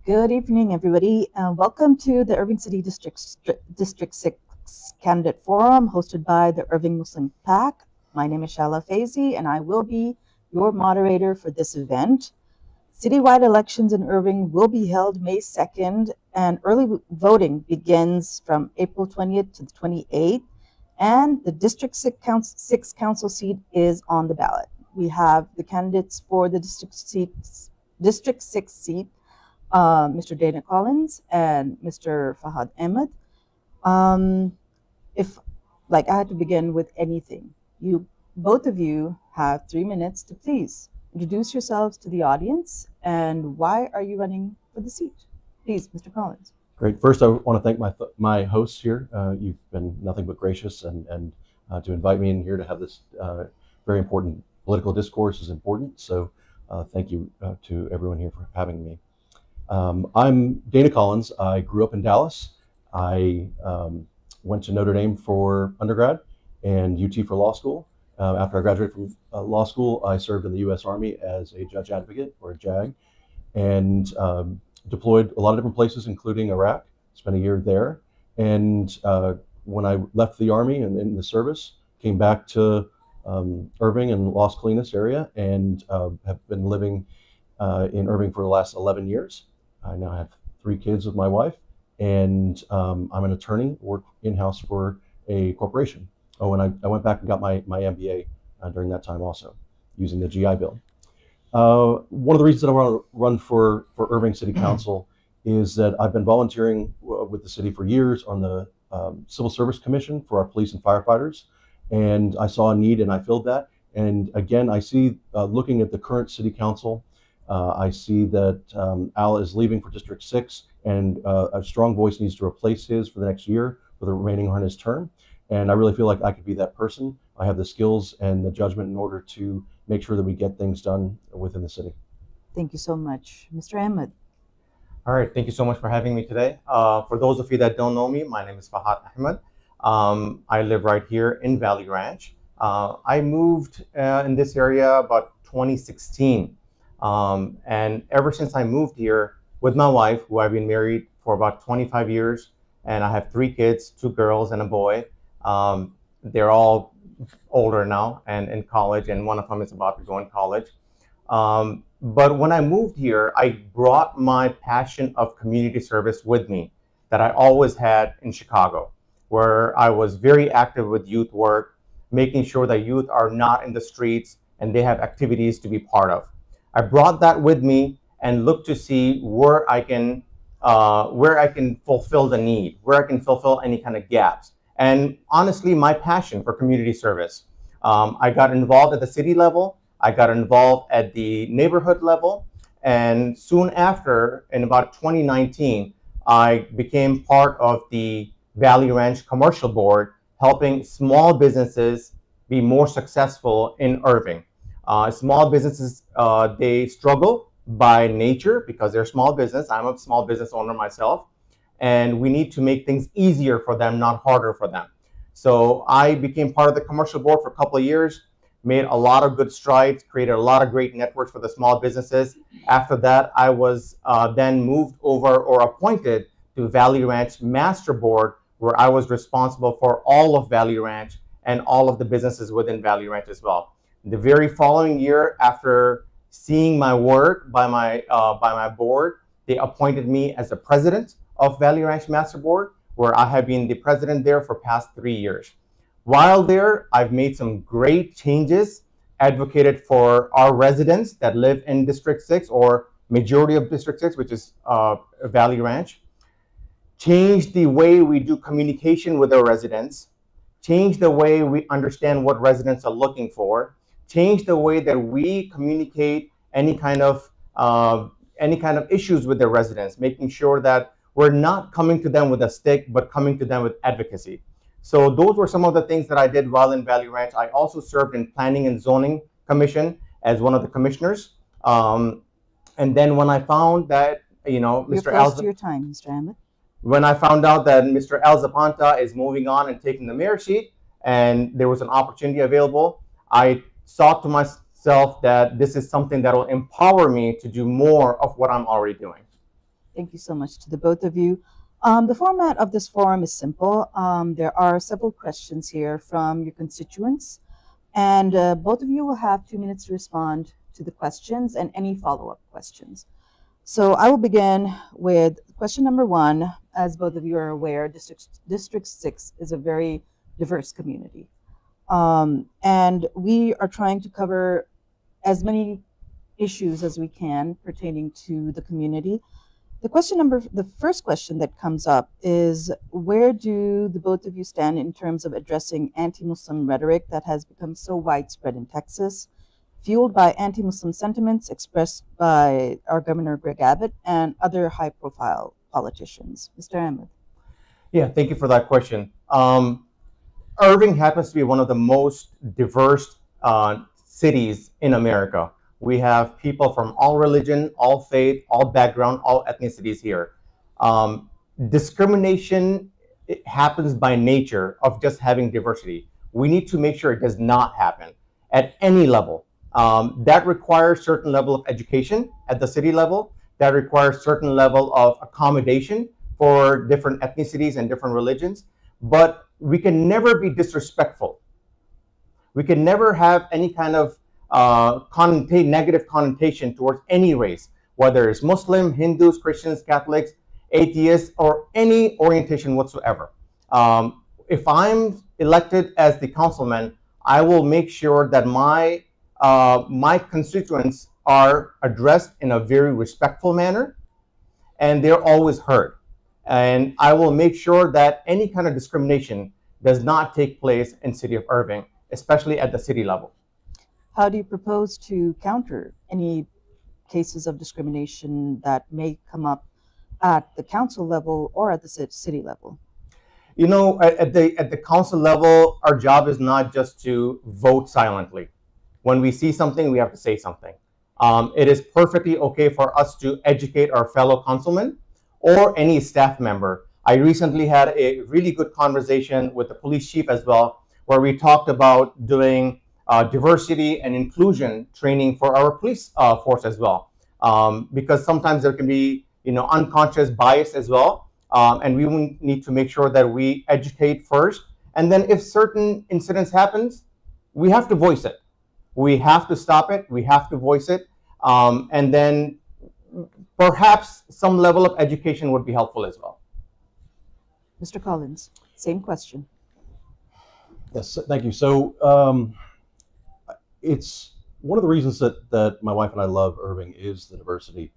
Good evening, everybody. Welcome to the Irving City District 6 Candidate Forum hosted by the Irving Muslims PAC. My name is Shala Faizi, and I will be your moderator for this event. Citywide elections in Irving will be held May 2nd, and early voting begins from April 20th to the 28th, and the District 6 Council seat is on the ballot. We have the candidates for the District 6 seat, Mr. Dana Collins and Mr. Fahad Ahmed. If I had to begin with anything, both of you have 3 minutes to please introduce yourselves to the audience and why are you running for the seat? Please, Mr. Collins. Great. First, I want to thank my hosts here. You've been nothing but gracious, and to invite me in here to have this very important political discourse is important. So thank you to everyone here for having me. I'm Dana Collins. I grew up in Dallas. I went to Notre Dame for undergrad and UT for law school. After I graduated from law school, I served in the U.S. Army as a judge advocate, or a JAG, and deployed a lot of different places, including Iraq. Spent a year there. And when I left the Army and in the service, came back to Irving and Los Colinas area, and have been living in Irving for the last 11 years. I now have 3 kids with my wife, and I'm an attorney, work in-house for a corporation. Oh, and I went back and got my MBA during that time also, using the GI Bill. One of the reasons that I want to run for Irving City Council is that I've been volunteering with the city for years on the Civil Service Commission for our police and firefighters, and I saw a need and I filled that. And again, I see, looking at the current city council, I see that Al is leaving for District 6, and a strong voice needs to replace his for the next year for the remaining on his term. And I really feel like I could be that person. I have the skills and the judgment in order to make sure that we get things done within the city. Thank you so much. Mr. Ahmed. All right, thank you so much for having me today. For those of you that don't know me, my name is Fahad Ahmed. I live right here in Valley Ranch. I moved in this area about 2016. And ever since I moved here with my wife, who I've been married for about 25 years, and I have 3 kids, 2 girls and a boy. They're all older now and in college, and one of them is about to go in college. But when I moved here, I brought my passion of community service with me that I always had in Chicago, where I was very active with youth work, making sure that youth are not in the streets and they have activities to be part of. I brought that with me and looked to see where I can fulfill the need, where I can fulfill any kind of gaps. And honestly, my passion for community service. I got involved at the city level. I got involved at the neighborhood level. And soon after, in about 2019, I became part of the Valley Ranch Commercial Board, helping small businesses be more successful in Irving. Small businesses, they struggle by nature because they're small business. I'm a small business owner myself, and we need to make things easier for them, not harder for them. So I became part of the commercial board for a couple of years, made a lot of good strides, created a lot of great networks for the small businesses. After that, I was then moved over or appointed to Valley Ranch Master Board, where I was responsible for all of Valley Ranch and all of the businesses within Valley Ranch as well. The very following year, after seeing my work by my board, they appointed me as the president of Valley Ranch Master Board, where I have been the president there for past 3 years. While there, I've made some great changes, advocated for our residents that live in District 6 or majority of District 6, which is Valley Ranch, changed the way we do communication with our residents, changed the way we understand what residents are looking for, change the way that we communicate any kind of issues with the residents, making sure that we're not coming to them with a stick, but coming to them with advocacy. So those were some of the things that I did while in Valley Ranch. I also served in Planning and Zoning Commission as one of the commissioners. And then when I found that, Mr. Close to your time, Mr. Ahmed. When I found out that Mr. Al Zapanta is moving on and taking the mayor seat, and there was an opportunity available, I thought to myself that this is something that will empower me to do more of what I'm already doing. Thank you so much to the both of you. The format of this forum is simple. There are several questions here from your constituents, and both of you will have 2 minutes to respond to the questions and any follow-up questions. So I will begin with question number one. As both of you are aware, District 6 is a very diverse community. And we are trying to cover as many issues as we can pertaining to the community. The first question that comes up is, where do the both of you stand in terms of addressing anti-Muslim rhetoric that has become so widespread in Texas, fueled by anti-Muslim sentiments expressed by our Governor Greg Abbott and other high-profile politicians? Mr. Ahmed. Yeah, thank you for that question. Irving happens to be one of the most diverse cities in America. We have people from all religion, all faith, all background, all ethnicities here. Discrimination happens by nature of just having diversity. We need to make sure it does not happen at any level. That requires certain level of education at the city level. That requires certain level of accommodation for different ethnicities and different religions. But we can never be disrespectful. We can never have any kind of negative connotation towards any race, whether it's Muslim, Hindus, Christians, Catholics, atheists, or any orientation whatsoever. If I'm elected as the councilman, I will make sure that my constituents are addressed in a very respectful manner, and they're always heard. And I will make sure that any kind of discrimination does not take place in City of Irving, especially at the city level. How do you propose to counter any cases of discrimination that may come up at the council level or at the city level? You know, at the council level, our job is not just to vote silently. When we see something, we have to say something. It is perfectly okay for us to educate our fellow councilmen or any staff member. I recently had a really good conversation with the police chief as well, where we talked about doing diversity and inclusion training for our police force as well, because sometimes there can be unconscious bias as well, and we need to make sure that we educate first, and then if certain incidents happens, we have to voice it. We have to stop it. We have to voice it, and then perhaps some level of education would be helpful as well. Mr. Collins, same question. Yes, thank you. So it's one of the reasons that my wife and I love Irving is the diversity.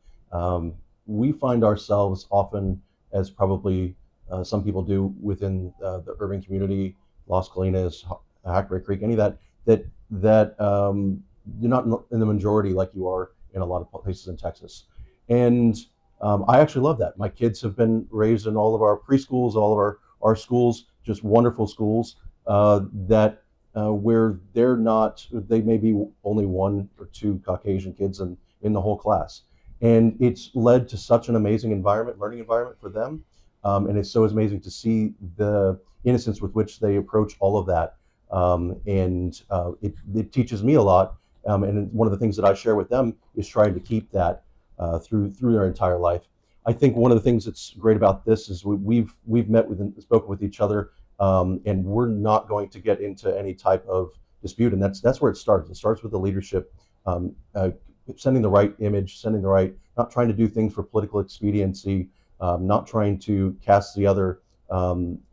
We find ourselves often, as probably some people do within the Irving community, Las Colinas, Hackberry Creek, any of that you're not in the majority like you are in a lot of places in Texas. And I actually love that. My kids have been raised in all of our preschools, all of our schools, just wonderful schools where they may be only one or two Caucasian kids in the whole class. And it's led to such an amazing learning environment for them. And it's so amazing to see the innocence with which they approach all of that. It teaches me a lot. And one of the things that I share with them is trying to keep that through their entire life. I think one of the things that's great about this is we've met with and spoken with each other, and we're not going to get into any type of dispute. And that's where it starts. It starts with the leadership, sending the right image, not trying to do things for political expediency, not trying to cast the other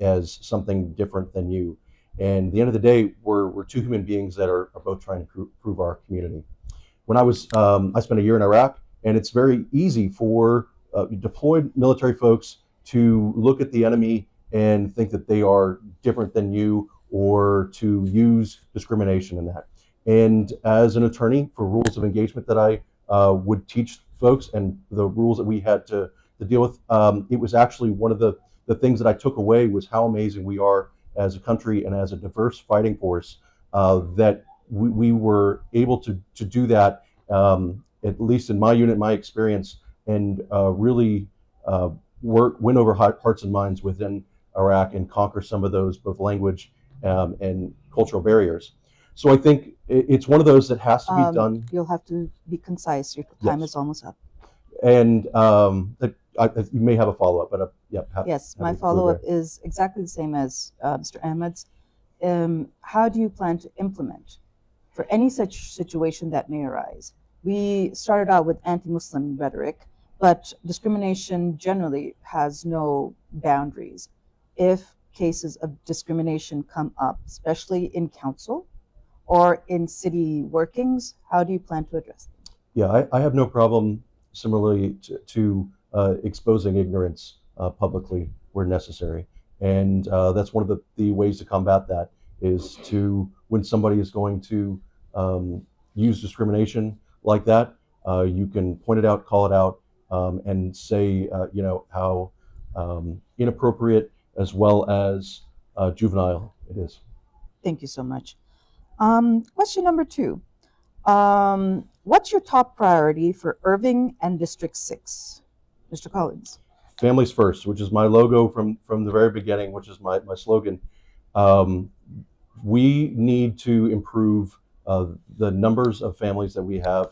as something different than you. And at the end of the day, we're two human beings that are both trying to improve our community. When I spent a year in Iraq, and it's very easy for deployed military folks to look at the enemy and think that they are different than you, or to use discrimination in that. And as an attorney, for rules of engagement that I would teach folks and the rules that we had to deal with, it was actually one of the things that I took away was how amazing we are as a country and as a diverse fighting force, that we were able to do that, at least in my unit, my experience, and really win over hearts and minds within Iraq and conquer some of those both language and cultural barriers. So I think it's one of those that has to be done. You'll have to be concise. Your time Yes. is almost up. And you may have a follow-up, but yeah. Yes, my follow-up is exactly the same as Mr. Ahmed's. How do you plan to implement for any such situation that may arise? We started out with anti-Muslim rhetoric, but discrimination generally has no boundaries. If cases of discrimination come up, especially in council or in city workings, how do you plan to address them? Yeah, I have no problem similarly to exposing ignorance publicly where necessary. And that's one of the ways to combat that is to, when somebody is going to use discrimination like that, you can point it out, call it out, and say, how inappropriate as well as juvenile it is. Thank you so much. Question number 2. What's your top priority for Irving and District 6? Mr. Collins. Families first, which is my logo from the very beginning, which is my slogan. We need to improve the numbers of families that we have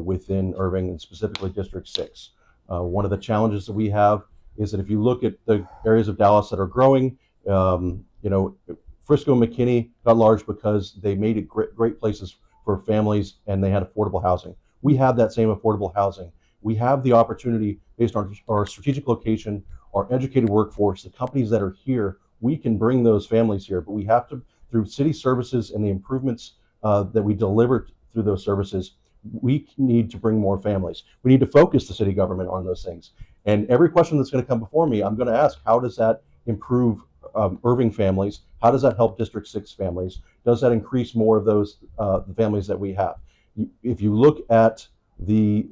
within Irving and specifically District 6. One of the challenges that we have is that if you look at the areas of Dallas that are growing, Frisco and McKinney got large because they made it great places for families and they had affordable housing. We have that same affordable housing. We have the opportunity based on our strategic location, our educated workforce, the companies that are here, we can bring those families here, but we have to, through city services and the improvements that we deliver through those services, we need to bring more families. We need to focus the city government on those things. And every question that's going to come before me, I'm going to ask, how does that improve Irving families? How does that help District 6 families? Does that increase more of those the families that we have? If you look at the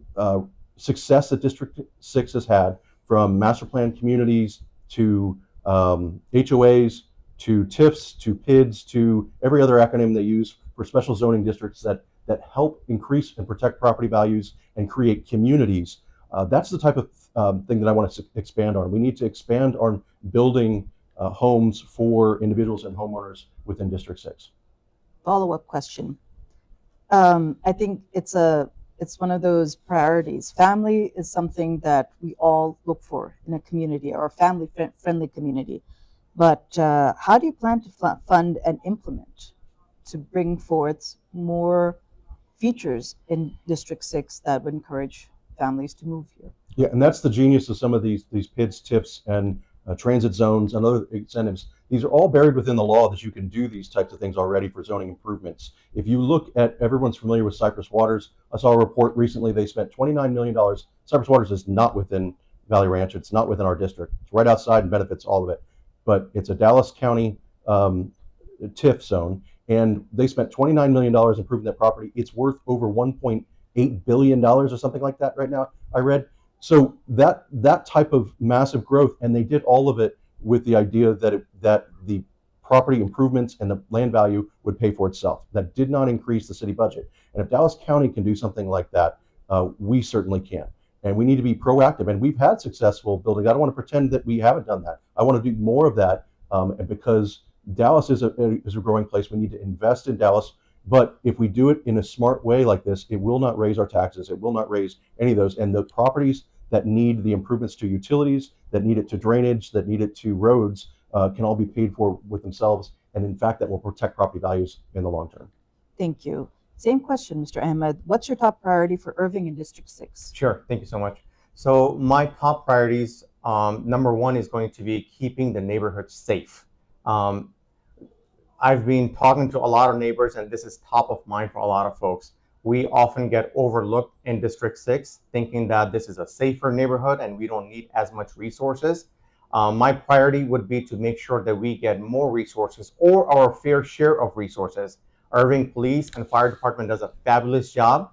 success that District 6 has had, from master plan communities to HOAs to TIFs to PIDs to every other acronym they use for special zoning districts that help increase and protect property values and create communities, that's the type of thing that I want to expand on. We need to expand on building homes for individuals and homeowners within District 6. Follow-up question. I think it's one of those priorities. Family is something that we all look for in a community or a family-friendly community. But how do you plan to fund and implement to bring forth more features in District 6 that would encourage families to move here? Yeah, and that's the genius of some of these PIDs, TIFs, and transit zones and other incentives. These are all buried within the law that you can do these types of things already for zoning improvements. If you look at, everyone's familiar with Cypress Waters. I saw a report recently, they spent $29 million. Cypress Waters is not within Valley Ranch. It's not within our district. It's right outside and benefits all of it. But it's a Dallas County TIF zone, and they spent $29 million improving that property. It's worth over $1.8 billion or something like that right now, I read. So that type of massive growth, and they did all of it with the idea that the property improvements and the land value would pay for itself. That did not increase the city budget. And if Dallas County can do something like that, we certainly can. And we need to be proactive. And we've had successful building. I don't want to pretend that we haven't done that. I want to do more of that. And because Dallas is a growing place, we need to invest in Dallas. But if we do it in a smart way like this, it will not raise our taxes. It will not raise any of those. And the properties that need the improvements to utilities, that need it to drainage, that need it to roads, can all be paid for with themselves. And in fact, that will protect property values in the long term. Thank you. Same question, Mr. Ahmed. What's your top priority for Irving in District 6? Sure, thank you so much. So my top priorities, number one is going to be keeping the neighborhood safe. I've been talking to a lot of neighbors, and this is top of mind for a lot of folks. We often get overlooked in District 6, thinking that this is a safer neighborhood and we don't need as much resources. My priority would be to make sure that we get more resources or our fair share of resources. Irving Police and Fire Department does a fabulous job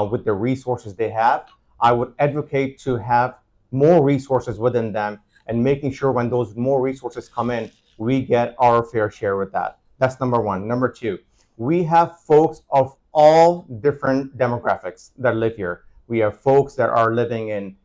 with the resources they have. I would advocate to have more resources within them and making sure when those more resources come in, we get our fair share with that. That's number one. Number two, we have folks of all different demographics that live here. We have folks that are living in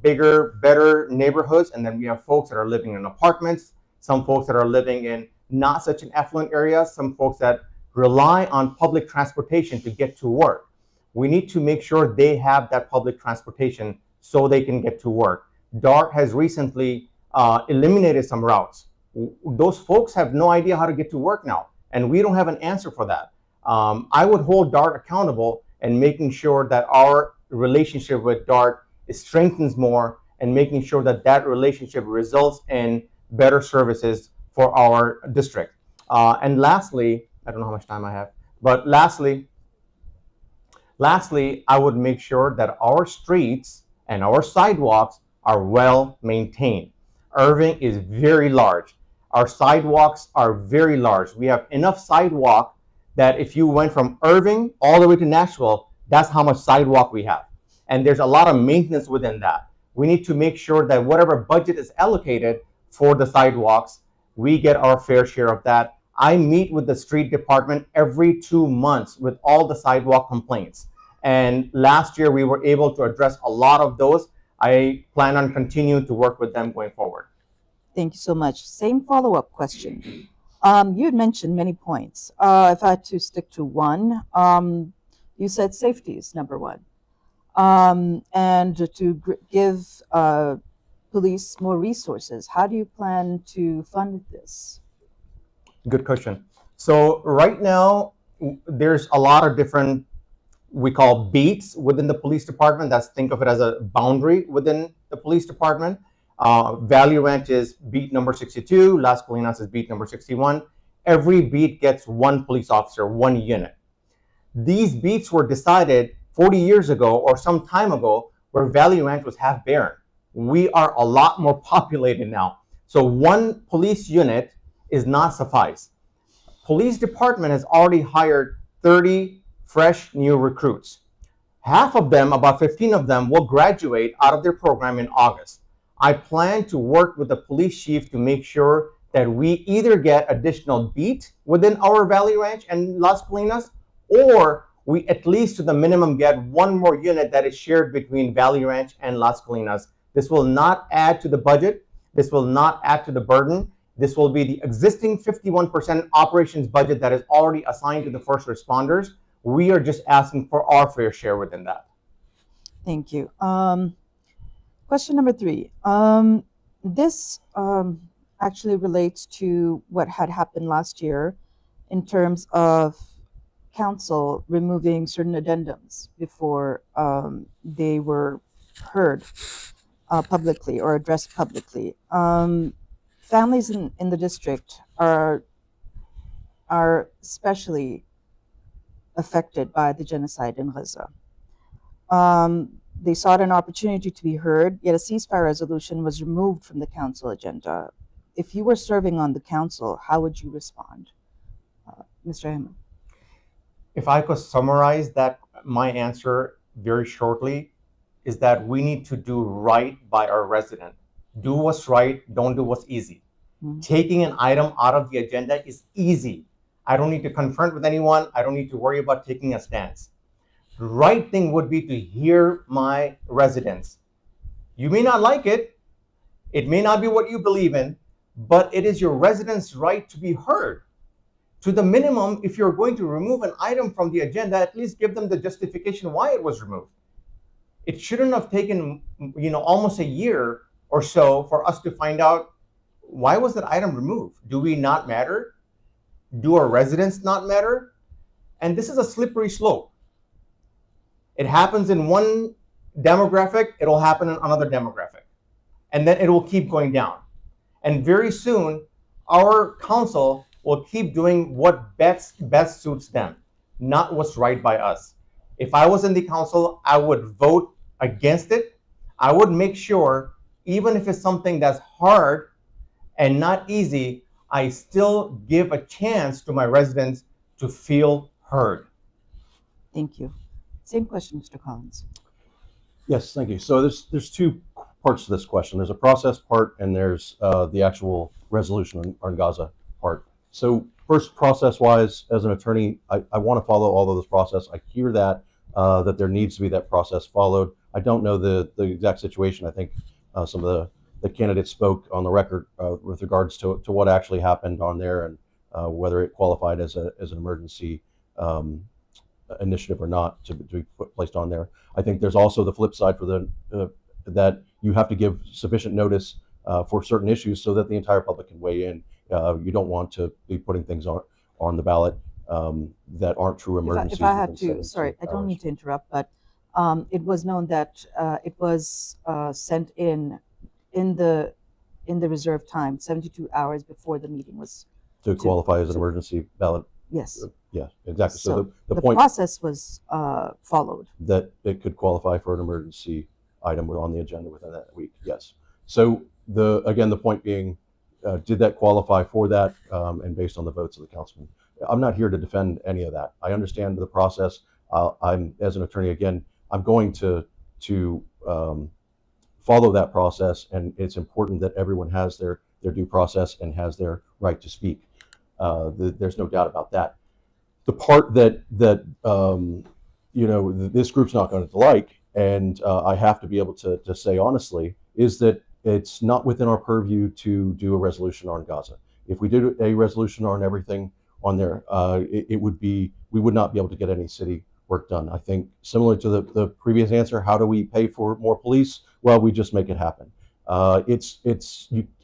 bigger, better neighborhoods, and then we have folks that are living in apartments, some folks that are living in not such an affluent area, some folks that rely on public transportation to get to work. We need to make sure they have that public transportation so they can get to work. DART has recently eliminated some routes. Those folks have no idea how to get to work now, and we don't have an answer for that. I would hold DART accountable and making sure that our relationship with DART strengthens more, and making sure that that relationship results in better services for our district. And lastly, I don't know how much time I have, but lastly, I would make sure that our streets and our sidewalks are well maintained. Irving is very large. Our sidewalks are very large. We have enough sidewalk that if you went from Irving all the way to Nashville, that's how much sidewalk we have. And there's a lot of maintenance within that. We need to make sure that whatever budget is allocated for the sidewalks, we get our fair share of that. I meet with the street department every 2 months with all the sidewalk complaints. And last year we were able to address a lot of those. I plan on continuing to work with them going forward. Thank you so much. Same follow-up question. You had mentioned many points. If I had to stick to one, you said safety is number one. And to give police more resources. How do you plan to fund this? Good question. So right now, there's a lot of different, we call beats within the police department. That's, think of it as a boundary within the police department. Valley Ranch is beat number 62. Las Colinas is beat number 61. Every beat gets one police officer, one unit. These beats were decided 40 years ago or some time ago, where Valley Ranch was half barren. We are a lot more populated now. So one police unit is not suffice. Police department has already hired 30 fresh new recruits. Half of them, about 15 of them, will graduate out of their program in August. I plan to work with the police chief to make sure that we either get additional beat within our Valley Ranch and Las Colinas, or we at least to the minimum get one more unit that is shared between Valley Ranch and Las Colinas. This will not add to the budget. This will not add to the burden. This will be the existing 51% operations budget that is already assigned to the first responders. We are just asking for our fair share within that. Thank you. Question number 3. This actually relates to what had happened last year in terms of council removing certain addendums before they were heard publicly or addressed publicly. Families in the district are especially affected by the genocide in Gaza. They sought an opportunity to be heard, yet a ceasefire resolution was removed from the council agenda. If you were serving on the council, how would you respond? Mr. Ahmed. If I could summarize that, my answer very shortly is that we need to do right by our resident. Do what's right, don't do what's easy. Mm-hmm. Taking an item out of the agenda is easy. I don't need to confront with anyone. I don't need to worry about taking a stance. The right thing would be to hear my residents. You may not like it. It may not be what you believe in, but it is your residents' right to be heard. To the minimum, if you're going to remove an item from the agenda, at least give them the justification why it was removed. It shouldn't have taken, almost a year or so for us to find out, why was that item removed? Do we not matter? Do our residents not matter? And this is a slippery slope. It happens in one demographic, it'll happen in another demographic. And then it will keep going down. And very soon, our council will keep doing what best suits them, not what's right by us. If I was in the council, I would vote against it. I would make sure, even if it's something that's hard and not easy, I still give a chance to my residents to feel heard. Thank you. Same question, Mr. Collins. Yes, thank you. So there's 2 parts to this question. There's a process part and there's the actual resolution on Gaza part. So first, process-wise, as an attorney, I want to follow all of this process. I hear that there needs to be that process followed. I don't know the exact situation. I think some of the candidates spoke on the record with regards to what actually happened on there and whether it qualified as an emergency initiative or not to be placed on there. I think there's also the flip side for the that you have to give sufficient notice for certain issues so that the entire public can weigh in. You don't want to be putting things on the ballot that aren't true emergencies. If I had within to, 72 sorry, I don't hours. mean to interrupt, but it was known that it was sent in the reserved time, 72 hours before the meeting was To qualify as an emergency ballot. yes. Yeah, exactly. So So the the point process was followed. that it could qualify for an emergency item on the agenda within that week. Yes. So the point being, did that qualify for that? And based on the votes of the councilman, I'm not here to defend any of that. I understand the process. I'm, as an attorney, again, I'm going to follow that process, and it's important that everyone has their due process and has their right to speak. There's no doubt about that. The part that this group's not going to like, and I have to be able to say honestly, is that it's not within our purview to do a resolution on Gaza. If we did a resolution on everything on there, we would not be able to get any city work done. I think similar to the previous answer, how do we pay for more police? Well, we just make it happen.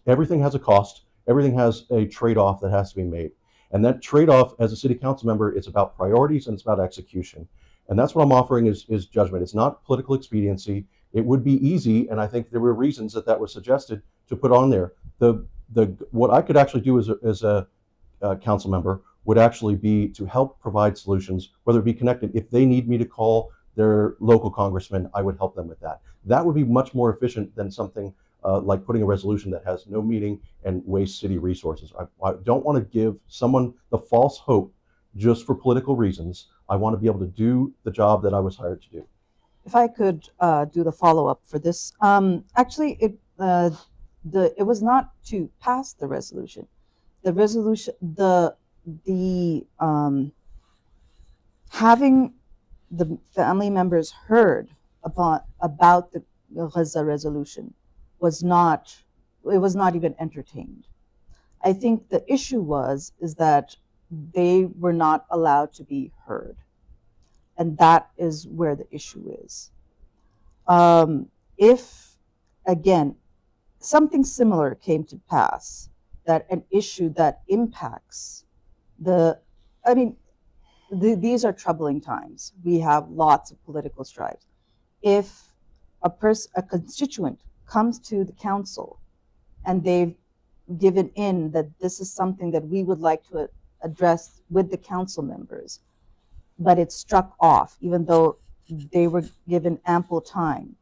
Everything has a cost. Everything has a trade-off that has to be made. And that trade-off, as a city council member, it's about priorities and it's about execution. And that's what I'm offering is judgment. It's not political expediency. It would be easy, and I think there were reasons that was suggested to put on there. What I could actually do as a council member would actually be to help provide solutions, whether it be connected. If they need me to call their local congressman, I would help them with that. That would be much more efficient than something like putting a resolution that has no meaning and waste city resources. I don't want to give someone the false hope just for political reasons. I want to be able to do the job that I was hired to do. If I could do the follow-up for this, actually, it was not to pass the resolution. The resolution, having the family members heard about the Gaza resolution was not even entertained. I think the issue is that they were not allowed to be heard. And that is where the issue is. If, again, something similar came to pass, that an issue that impacts these are troubling times. We have lots of political strife. If a constituent comes to the council and they've given in that this is something that we would like to address with the council members, but it's struck off, even though they were given ample time,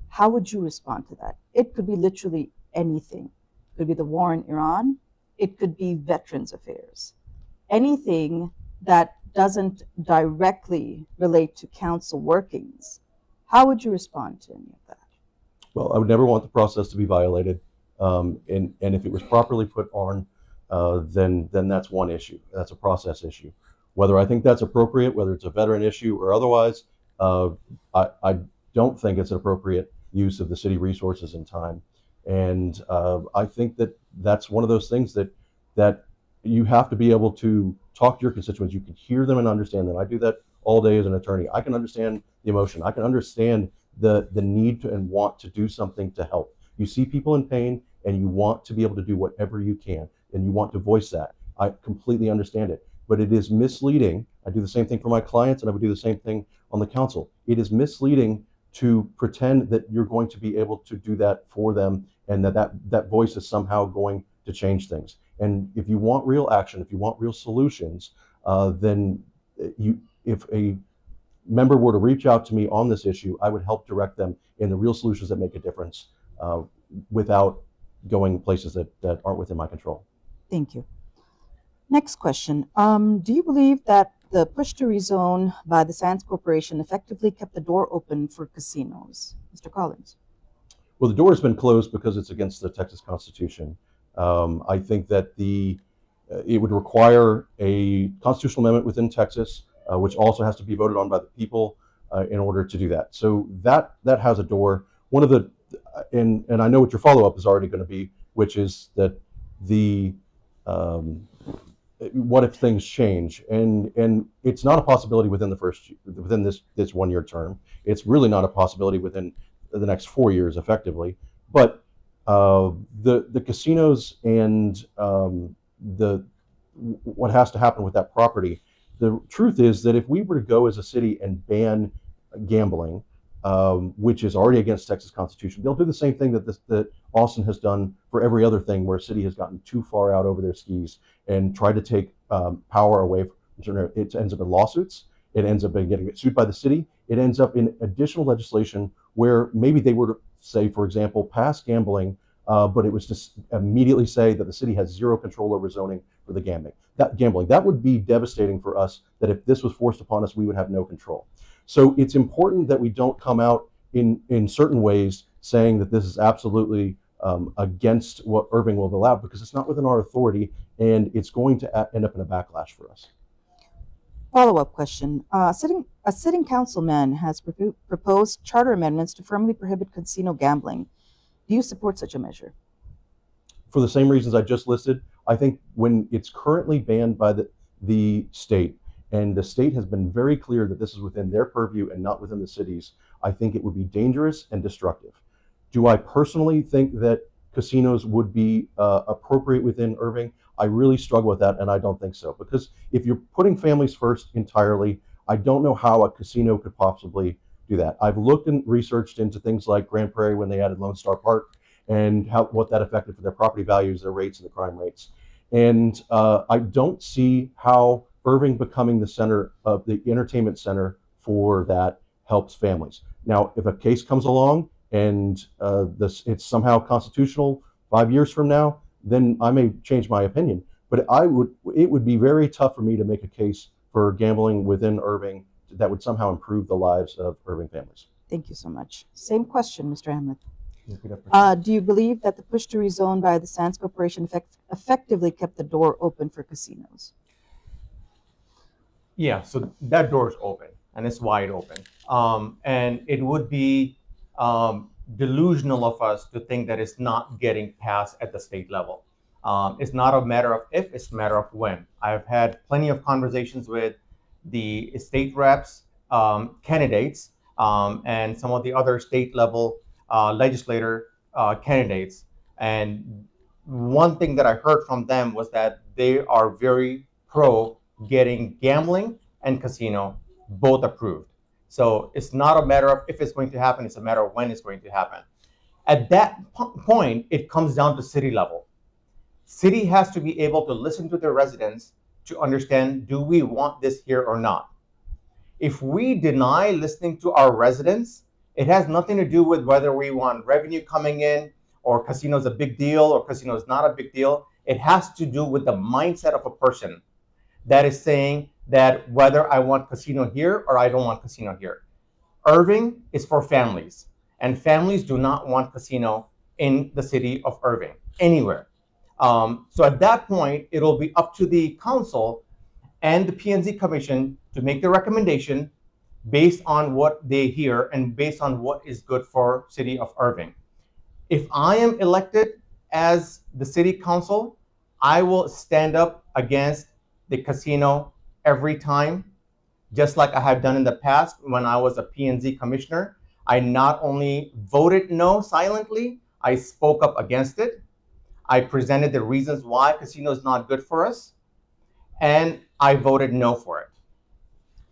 how would you respond to that? It could be literally anything. It could be the war in Iran. It could be Veterans Affairs. Anything that doesn't directly relate to council workings. How would you respond to any of that? Well, I would never want the process to be violated. And if it was properly put on, then that's one issue. That's a process issue. Whether I think that's appropriate, whether it's a veteran issue or otherwise, I don't think it's an appropriate use of the city resources and time. And I think that's one of those things that you have to be able to talk to your constituents. You can hear them and understand them. I do that all day as an attorney. I can understand the emotion. I can understand the need to and want to do something to help. You see people in pain and you want to be able to do whatever you can and you want to voice that. I completely understand it. But it is misleading. I do the same thing for my clients and I would do the same thing on the council. It is misleading to pretend that you're going to be able to do that for them and that voice is somehow going to change things. And if you want real action, if you want real solutions, then if a member were to reach out to me on this issue, I would help direct them in the real solutions that make a difference without going places that aren't within my control. Thank you. Next question. Do you believe that the push to rezone by the Sands Corporation effectively kept the door open for casinos? Mr. Collins. Well, the door has been closed because it's against the Texas Constitution. I think that it would require a constitutional amendment within Texas, which also has to be voted on by the people in order to do that. So that has a door. One of the, and I know what your follow-up is already going to be, which is that what if things change? And it's not a possibility within this 1 year term. It's really not a possibility within the next 4 years effectively. But the casinos and what has to happen with that property, the truth is that if we were to go as a city and ban gambling, which is already against Texas Constitution, they'll do the same thing that Austin has done for every other thing where a city has gotten too far out over their skis and tried to take power away from it. Ends up in lawsuits. It ends up in getting sued by the city. It ends up in additional legislation where maybe they were to say, for example, pass gambling, but it was just immediately say that the city has zero control over zoning for the gambling. That would be devastating for us, that if this was forced upon us, we would have no control. So it's important that we don't come out in certain ways saying that this is absolutely against what Irving will allow, because it's not within our authority, and it's going to end up in a backlash for us. Follow-up question. A sitting councilman has proposed charter amendments to firmly prohibit casino gambling. Do you support such a measure? For the same reasons I just listed, I think when it's currently banned by the state, and the state has been very clear that this is within their purview and not within the cities, I think it would be dangerous and destructive. Do I personally think that casinos would be appropriate within Irving? I really struggle with that, and I don't think so. Because if you're putting families first entirely, I don't know how a casino could possibly do that. I've looked and researched into things like Grand Prairie when they added Lone Star Park, and what that affected for their property values, their rates, and the crime rates. And I don't see how Irving becoming the center of the entertainment center for that helps families. Now, if a case comes along and it's somehow constitutional 5 years from now, then I may change my opinion. But it would be very tough for me to make a case for gambling within Irving that would somehow improve the lives of Irving families. Thank you so much. Same question, Mr. Ahmed. Repeat that. Do you believe that the push to rezone by the Sands Corporation effectively kept the door open for casinos? Yeah, so that door is open and it's wide open. And it would be delusional of us to think that it's not getting passed at the state level. It's not a matter of if, it's a matter of when. I've had plenty of conversations with the state reps, candidates, and some of the other state level legislator candidates. And one thing that I heard from them was that they are very pro getting gambling and casino both approved. So it's not a matter of if it's going to happen, it's a matter of when it's going to happen. At that point, it comes down to city level. City has to be able to listen to their residents to understand, do we want this here or not? If we deny listening to our residents, it has nothing to do with whether we want revenue coming in, or casino is a big deal, or casino is not a big deal. It has to do with the mindset of a person that is saying that whether I want casino here or I don't want casino here. Irving is for families, and families do not want casino in the city of Irving, anywhere. So at that point, it'll be up to the council and the P&Z Commission to make the recommendation based on what they hear and based on what is good for city of Irving. If I am elected as the city council, I will stand up against the casino every time, just like I have done in the past when I was a P&Z commissioner. I not only voted no silently, I spoke up against it. I presented the reasons why casino is not good for us, and I voted no for it.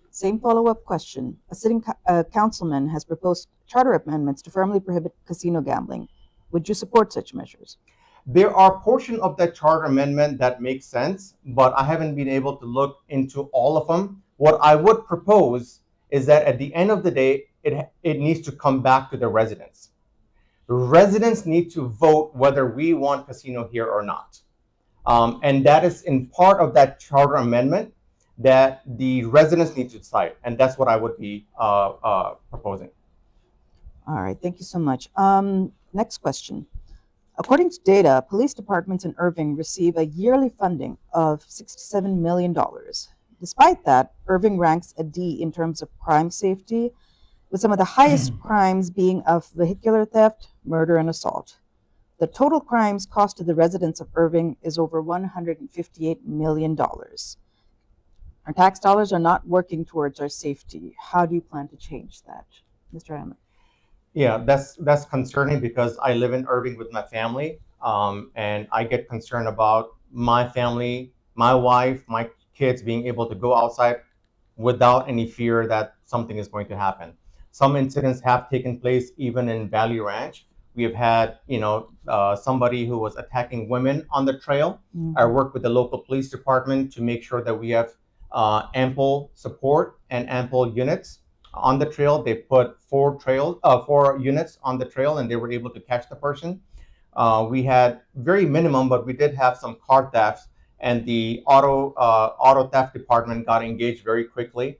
Same follow-up question. A sitting councilman has proposed charter amendments to firmly prohibit casino gambling. Would you support such measures? There are portions of that charter amendment that make sense, but I haven't been able to look into all of them. What I would propose is that at the end of the day, it needs to come back to the residents. Residents need to vote whether we want casino here or not. And that is in part of that charter amendment that the residents need to decide. And that's what I would be proposing. All right, thank you so much. Next question. According to data, police departments in Irving receive a yearly funding of $67 million. Despite that, Irving ranks a D in terms of crime safety, with some of the highest crimes being of vehicular theft, murder, and assault. The total crimes cost to the residents of Irving is over $158 million. Our tax dollars are not working towards our safety. How do you plan to change that? Mr. Ahmed. Yeah, that's concerning because I live in Irving with my family, and I get concerned about my family, my wife, my kids being able to go outside without any fear that something is going to happen. Some incidents have taken place even in Valley Ranch. We have had, somebody who was attacking women on the trail. I work with the local police department to make sure that we have ample support and ample units on the trail. They put four units on the trail, and they were able to catch the person. We had very minimum, but we did have some car thefts, and the auto theft department got engaged very quickly.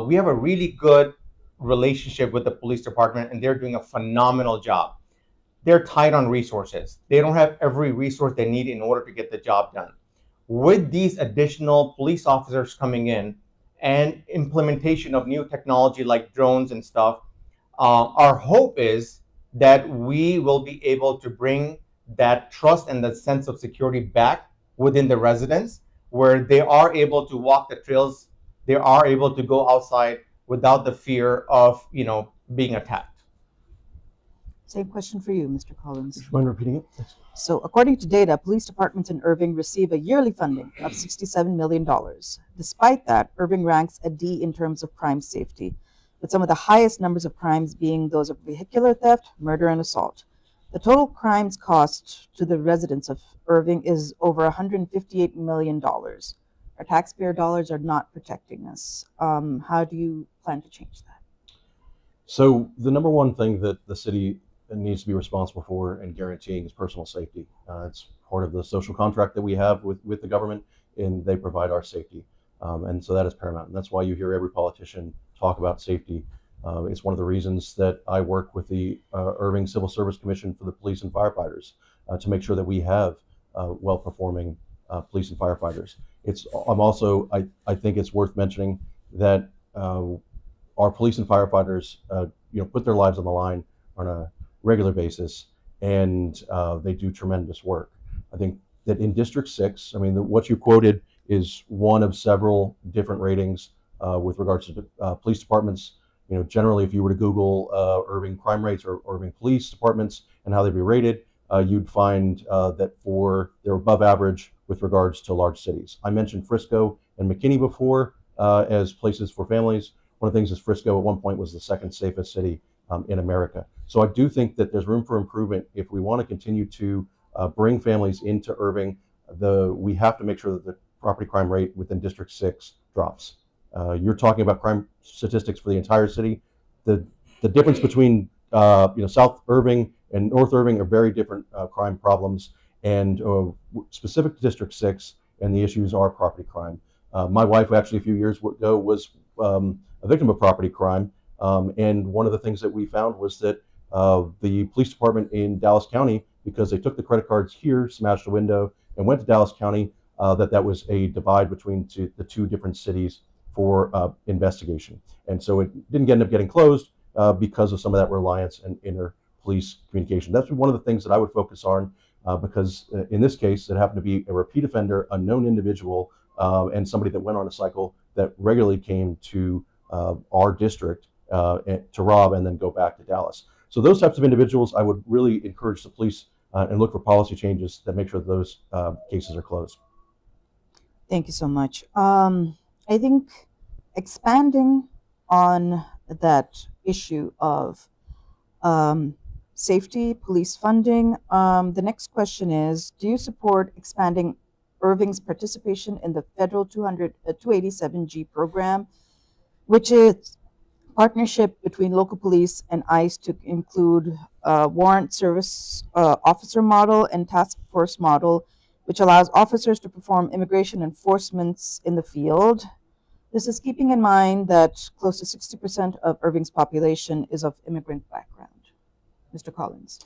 We have a really good relationship with the police department, and they're doing a phenomenal job. They're tight on resources. They don't have every resource they need in order to get the job done. With these additional police officers coming in and implementation of new technology like drones and stuff, our hope is that we will be able to bring that trust and that sense of security back within the residents, where they are able to walk the trails, they are able to go outside without the fear of being attacked. Same question for you, Mr. Collins. Would you mind repeating it? Thanks. So, according to data, police departments in Irving receive a yearly funding of $67 million. Despite that, Irving ranks a D in terms of crime safety, with some of the highest numbers of crimes being those of vehicular theft, murder, and assault. The total crimes cost to the residents of Irving is over $158 million. Our taxpayer dollars are not protecting us. How do you plan to change that? So the number one thing that the city needs to be responsible for and guaranteeing is personal safety. It's part of the social contract that we have with the government, and they provide our safety. And so that is paramount. And that's why you hear every politician talk about safety. It's one of the reasons that I work with the Irving Civil Service Commission for the police and firefighters to make sure that we have well-performing police and firefighters. I think it's worth mentioning that our police and firefighters, put their lives on the line on a regular basis, and they do tremendous work. I think that in District 6, what you quoted is one of several different ratings with regards to police departments. Generally, if you were to Google Irving crime rates or Irving police departments and how they'd be rated, you'd find that they're above average with regards to large cities. I mentioned Frisco and McKinney before as places for families. One of the things is Frisco at one point was the second safest city in America. So I do think that there's room for improvement if we want to continue to bring families into Irving. We have to make sure that the property crime rate within District 6 drops. You're talking about crime statistics for the entire city. The difference between South Irving and North Irving are very different crime problems, and specific to District 6, and the issues are property crime. My wife actually a few years ago was a victim of property crime, and one of the things that we found was that the police department in Dallas County, because they took the credit cards here, smashed a window, and went to Dallas County, that was a divide between the two different cities for investigation. And so it didn't end up getting closed because of some of that reliance and inter-police communication. That's one of the things that I would focus on because in this case, it happened to be a repeat offender, a known individual, and somebody that went on a cycle that regularly came to our district to rob and then go back to Dallas. So those types of individuals, I would really encourage the police and look for policy changes that make sure that those cases are closed. Thank you so much. I think expanding on that issue of safety, police funding, the next question is, do you support expanding Irving's participation in the federal 287G program, which is partnership between local police and ICE to include warrant service officer model and task force model, which allows officers to perform immigration enforcements in the field. This is keeping in mind that close to 60% of Irving's population is of immigrant background. Mr. Collins.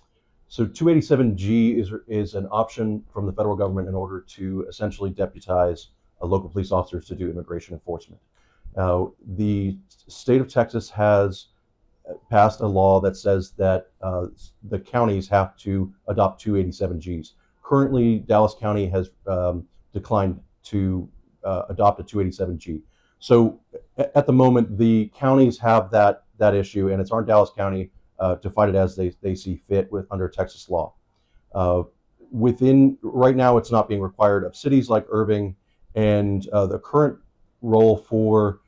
So 287G is an option from the federal government in order to essentially deputize local police officers to do immigration enforcement. The state of Texas has passed a law that says that the counties have to adopt 287Gs. Currently, Dallas County has declined to adopt a 287G. So at the moment, the counties have that issue, and it's our Dallas County to fight it as they see fit under Texas law. Right now, it's not being required of cities like Irving, and the current role for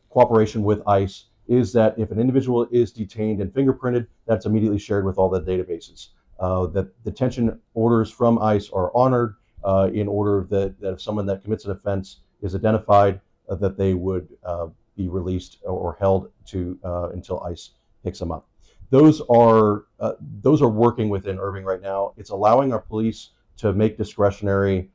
cooperation with ICE is that if an individual is detained and fingerprinted, that's immediately shared with all the databases. That detention orders from ICE are honored in order that if someone that commits an offense is identified, that they would be released or held to until ICE picks them up. Those are working within Irving right now. It's allowing our police to make discretionary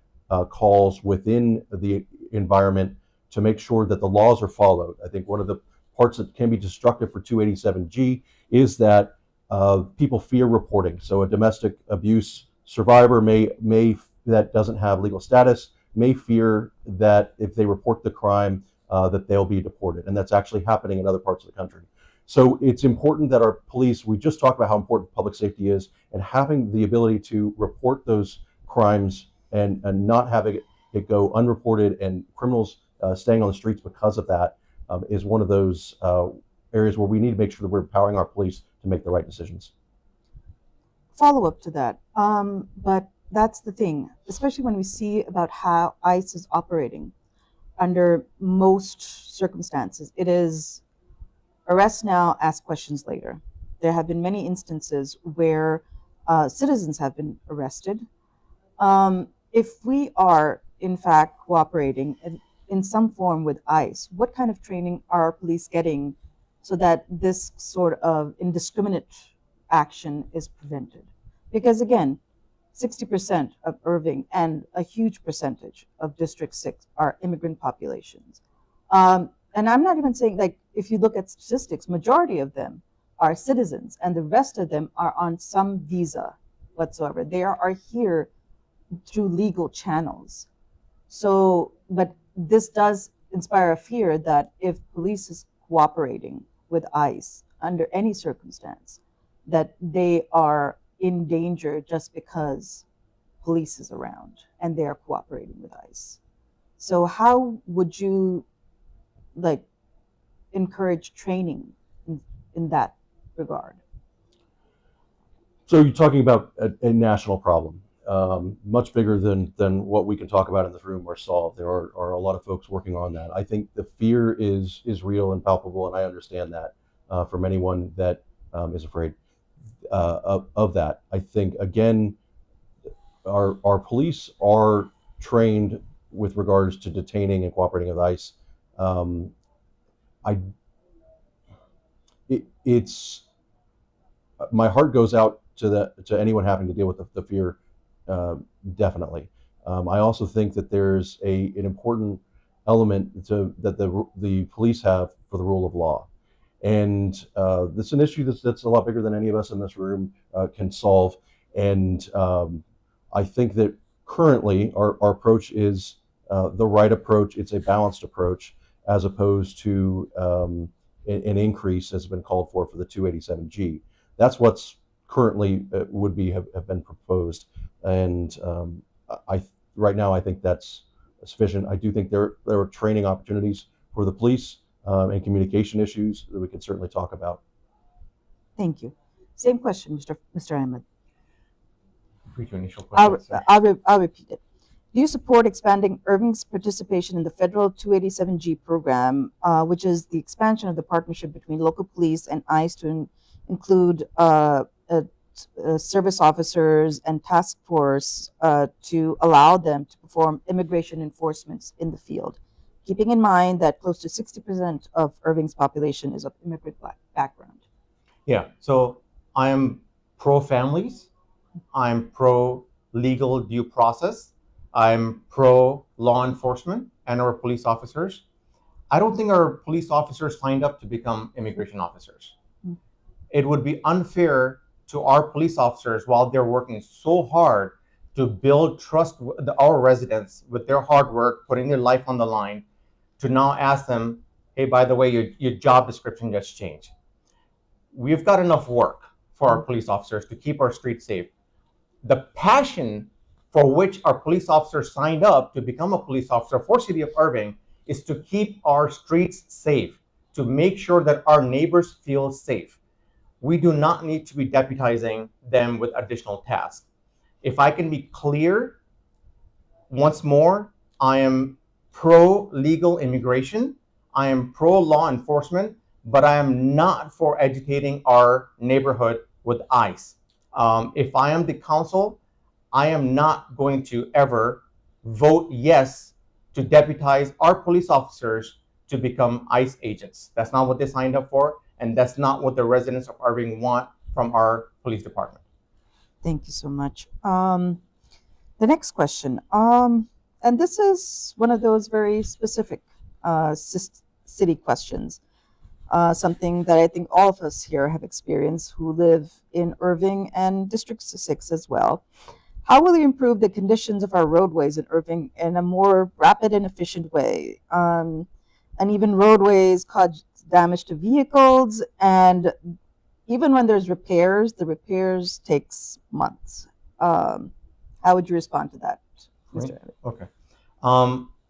calls within the environment to make sure that the laws are followed. I think one of the parts that can be destructive for 287G is that people fear reporting. So a domestic abuse survivor that doesn't have legal status may fear that if they report the crime, that they'll be deported, and that's actually happening in other parts of the country. So it's important that our police, we just talked about how important public safety is, and having the ability to report those crimes and not having it go unreported and criminals staying on the streets because of that is one of those areas where we need to make sure that we're empowering our police to make the right decisions. Follow up to that, but that's the thing, especially when we see about how ICE is operating. Under most circumstances, it is arrest now, ask questions later. There have been many instances where citizens have been arrested. If we are, in fact, cooperating in some form with ICE, what kind of training are our police getting so that this sort of indiscriminate action is prevented? Because again, 60% of Irving and a huge percentage of District 6 are immigrant populations. And I'm not even saying, like, if you look at statistics, majority of them are citizens and the rest of them are on some visa whatsoever. They are here through legal channels. So, but this does inspire a fear that if police is cooperating with ICE under any circumstance, that they are in danger just because police is around and they are cooperating with ICE. So how would you encourage training in that regard? So you're talking about a national problem, much bigger than what we can talk about in this room or solve. There are a lot of folks working on that. I think the fear is real and palpable, and I understand that from anyone that is afraid of that. I think, again, our police are trained with regards to detaining and cooperating with ICE. It's my heart goes out to anyone having to deal with the fear, definitely. I also think that there's an important element that the police have for the rule of law. And this is an issue that's a lot bigger than any of us in this room can solve. And I think that currently our approach is the right approach. It's a balanced approach as opposed to an increase as has been called for the 287G. That's what's currently have been proposed. And right now I think that's sufficient. I do think there are training opportunities for the police and communication issues that we can certainly talk about. Thank you. Same question, Mr. Ahmed. Repeat your initial question. I'll repeat it. Do you support expanding Irving's participation in the federal 287G program, which is the expansion of the partnership between local police and ICE to include service officers and task force to allow them to perform immigration enforcements in the field, keeping in mind that close to 60% of Irving's population is of immigrant background? Yeah, so I am pro-families, I'm pro-legal due process, I'm pro-law enforcement and our police officers. I don't think our police officers signed up to become immigration officers. Mm-hmm. It would be unfair to our police officers while they're working so hard to build trust with our residents with their hard work, putting their life on the line, to now ask them, hey, by the way, your job description just changed. We've got enough work for our police officers to keep our streets safe. The passion for which our police officers signed up to become a police officer for City of Irving is to keep our streets safe, to make sure that our neighbors feel safe. we do not need to be deputizing them with additional tasks. If I can be clear, once more, I am pro legal immigration, I am pro law enforcement, but I am not for educating our neighborhood with ICE. If I am the council, I am not going to ever vote yes to deputize our police officers to become ICE agents. That's not what they signed up for, and that's not what the residents of Irving want from our police department. Thank you so much. The next question, and this is one of those very specific city questions, something that I think all of us here have experienced who live in Irving and District 6 as well. How will you improve the conditions of our roadways in Irving in a more rapid and efficient way? Uneven roadways cause damage to vehicles, and even when there's repairs, the repairs takes months. How would you respond to that, Mr. Ahmed? Okay.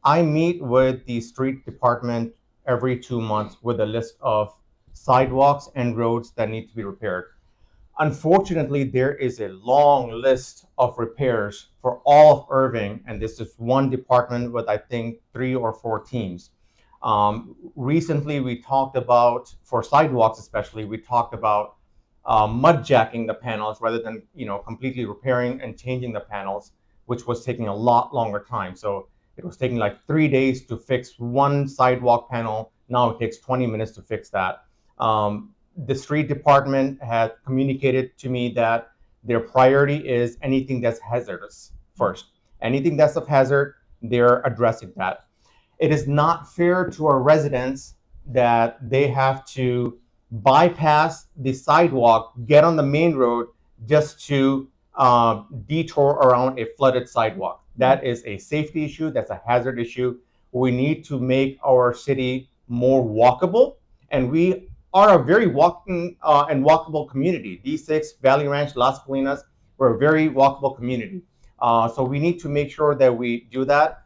I meet with the street department every 2 months with a list of sidewalks and roads that need to be repaired. Unfortunately, there is a long list of repairs for all of Irving, and this is one department with, I think, 3 or 4 teams. Recently, we talked about, for sidewalks especially, we talked about mud jacking the panels rather than completely repairing and changing the panels, which was taking a lot longer time. So it was taking like 3 days to fix one sidewalk panel. Now it takes 20 minutes to fix that. The street department had communicated to me that their priority is anything that's hazardous first. Anything that's of hazard, they're addressing that. It is not fair to our residents that they have to bypass the sidewalk, get on the main road just to detour around a flooded sidewalk. That is a safety issue. That's a hazard issue. We need to make our city more walkable, and we are a very walking and walkable community. D6, Valley Ranch, Las Colinas, we're a very walkable community. So we need to make sure that we do that.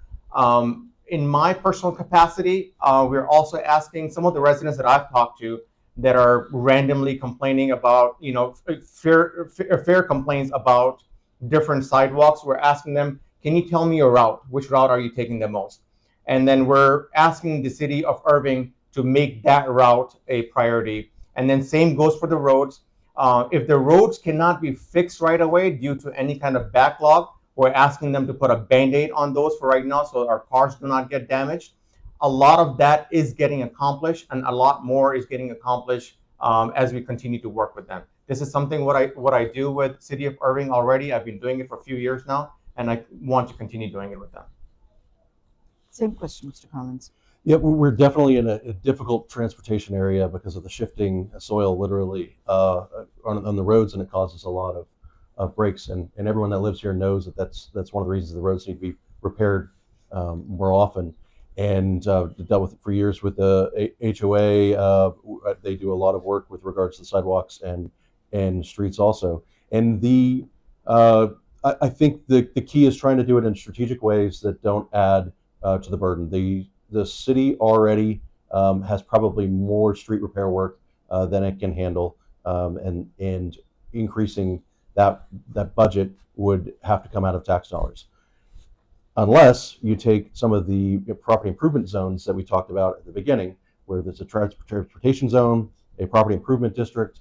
In my personal capacity, we're also asking some of the residents that I've talked to that are randomly complaining about, fair complaints about different sidewalks. We're asking them, can you tell me your route? Which route are you taking the most? And then we're asking the city of Irving to make that route a priority. And then same goes for the roads. If the roads cannot be fixed right away due to any kind of backlog, we're asking them to put a Band-Aid on those for right now so our cars do not get damaged. A lot of that is getting accomplished, and a lot more is getting accomplished as we continue to work with them. This is something what I do with City of Irving already. I've been doing it for a few years now, and I want to continue doing it with them. Same question, Mr. Collins. Yeah, we're definitely in a difficult transportation area because of the shifting soil, literally, on the roads, and it causes a lot of breaks. And everyone that lives here knows that that's one of the reasons the roads need to be repaired more often. And dealt with it for years with the HOA. They do a lot of work with regards to sidewalks and streets also. And I think the key is trying to do it in strategic ways that don't add to the burden. The city already has probably more street repair work than it can handle, and increasing that budget would have to come out of tax dollars. Unless you take some of the property improvement zones that we talked about at the beginning, where there's a transportation zone, a property improvement district,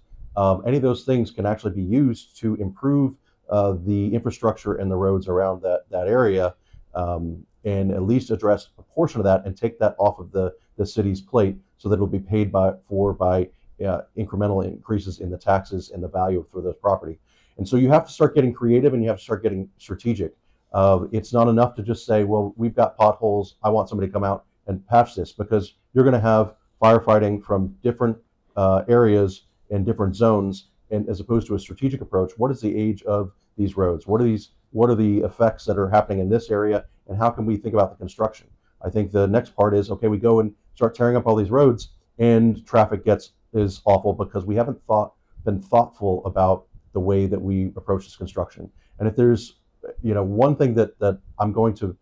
any of those things can actually be used to improve the infrastructure and the roads around that area, and at least address a portion of that and take that off of the city's plate so that it'll be paid by incremental increases in the taxes and the value for those property. And so you have to start getting creative, and you have to start getting strategic. It's not enough to just say, well, we've got potholes, I want somebody to come out and patch this, because you're going to have firefighting from different areas and different zones, and as opposed to a strategic approach, what is the age of these roads? What are the effects that are happening in this area, and how can we think about the construction? I think the next part is, okay, we go and start tearing up all these roads, and traffic is awful because we haven't been thoughtful about the way that we approach this construction. And if there's one thing that I'm going to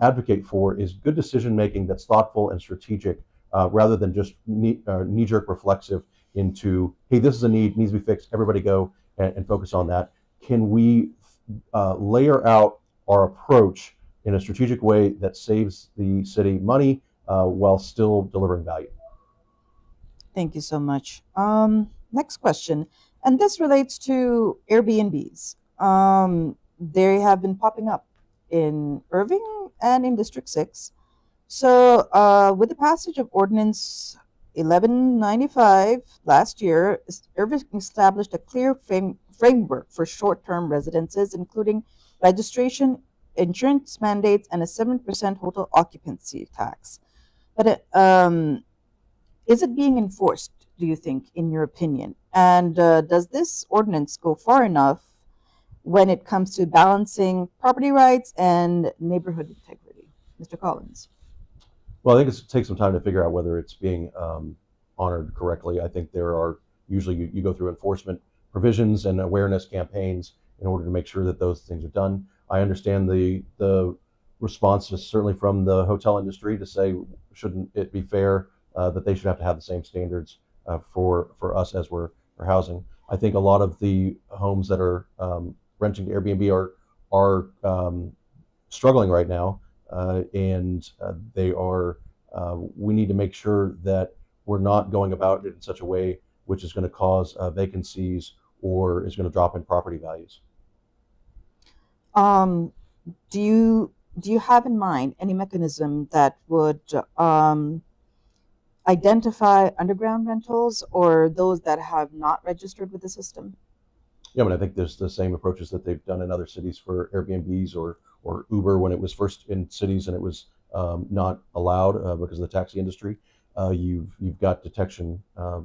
advocate for is good decision making that's thoughtful and strategic, rather than just knee-jerk reflexive. into, hey, this is a need, needs to be fixed, everybody go and focus on that. Can we layer out our approach in a strategic way that saves the city money while still delivering value? Thank you so much. Next question, and this relates to Airbnbs. They have been popping up in Irving and in District 6. So, with the passage of Ordinance 1195 last year, Irving established a clear framework for short term residences, including registration, insurance mandates, and a 7% hotel occupancy tax. But is it being enforced, do you think, in your opinion? And does this ordinance go far enough when it comes to balancing property rights and neighborhood integrity? Mr. Collins. Well, I think it takes some time to figure out whether it's being honored correctly. I think there are usually you go through enforcement provisions and awareness campaigns in order to make sure that those things are done. I understand the response is certainly from the hotel industry to say, shouldn't it be fair that they should have to have the same standards for us as we're housing? I think a lot of the homes that are renting to Airbnb are struggling right now, and they are. We need to make sure that we're not going about it in such a way which is going to cause vacancies or is going to drop in property values. Do you have in mind any mechanism that would identify underground rentals or those that have not registered with the system? Yeah, I mean, I think there's the same approaches that they've done in other cities for Airbnbs or Uber when it was first in cities and it was not allowed because of the taxi industry. You've got detection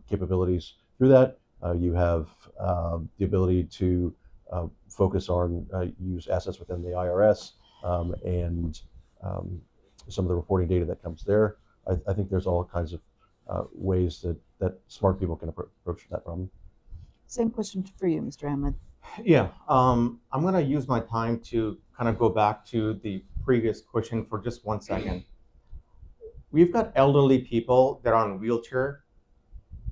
capabilities through that. You have the ability to focus on use assets within the IRS and some of the reporting data that comes there. I think there's all kinds of ways that smart people can approach that problem. Same question for you, Mr. Ahmed. Yeah, I'm going to use my time to kind of go back to the previous question for just 1 second. We've got elderly people that are on a wheelchair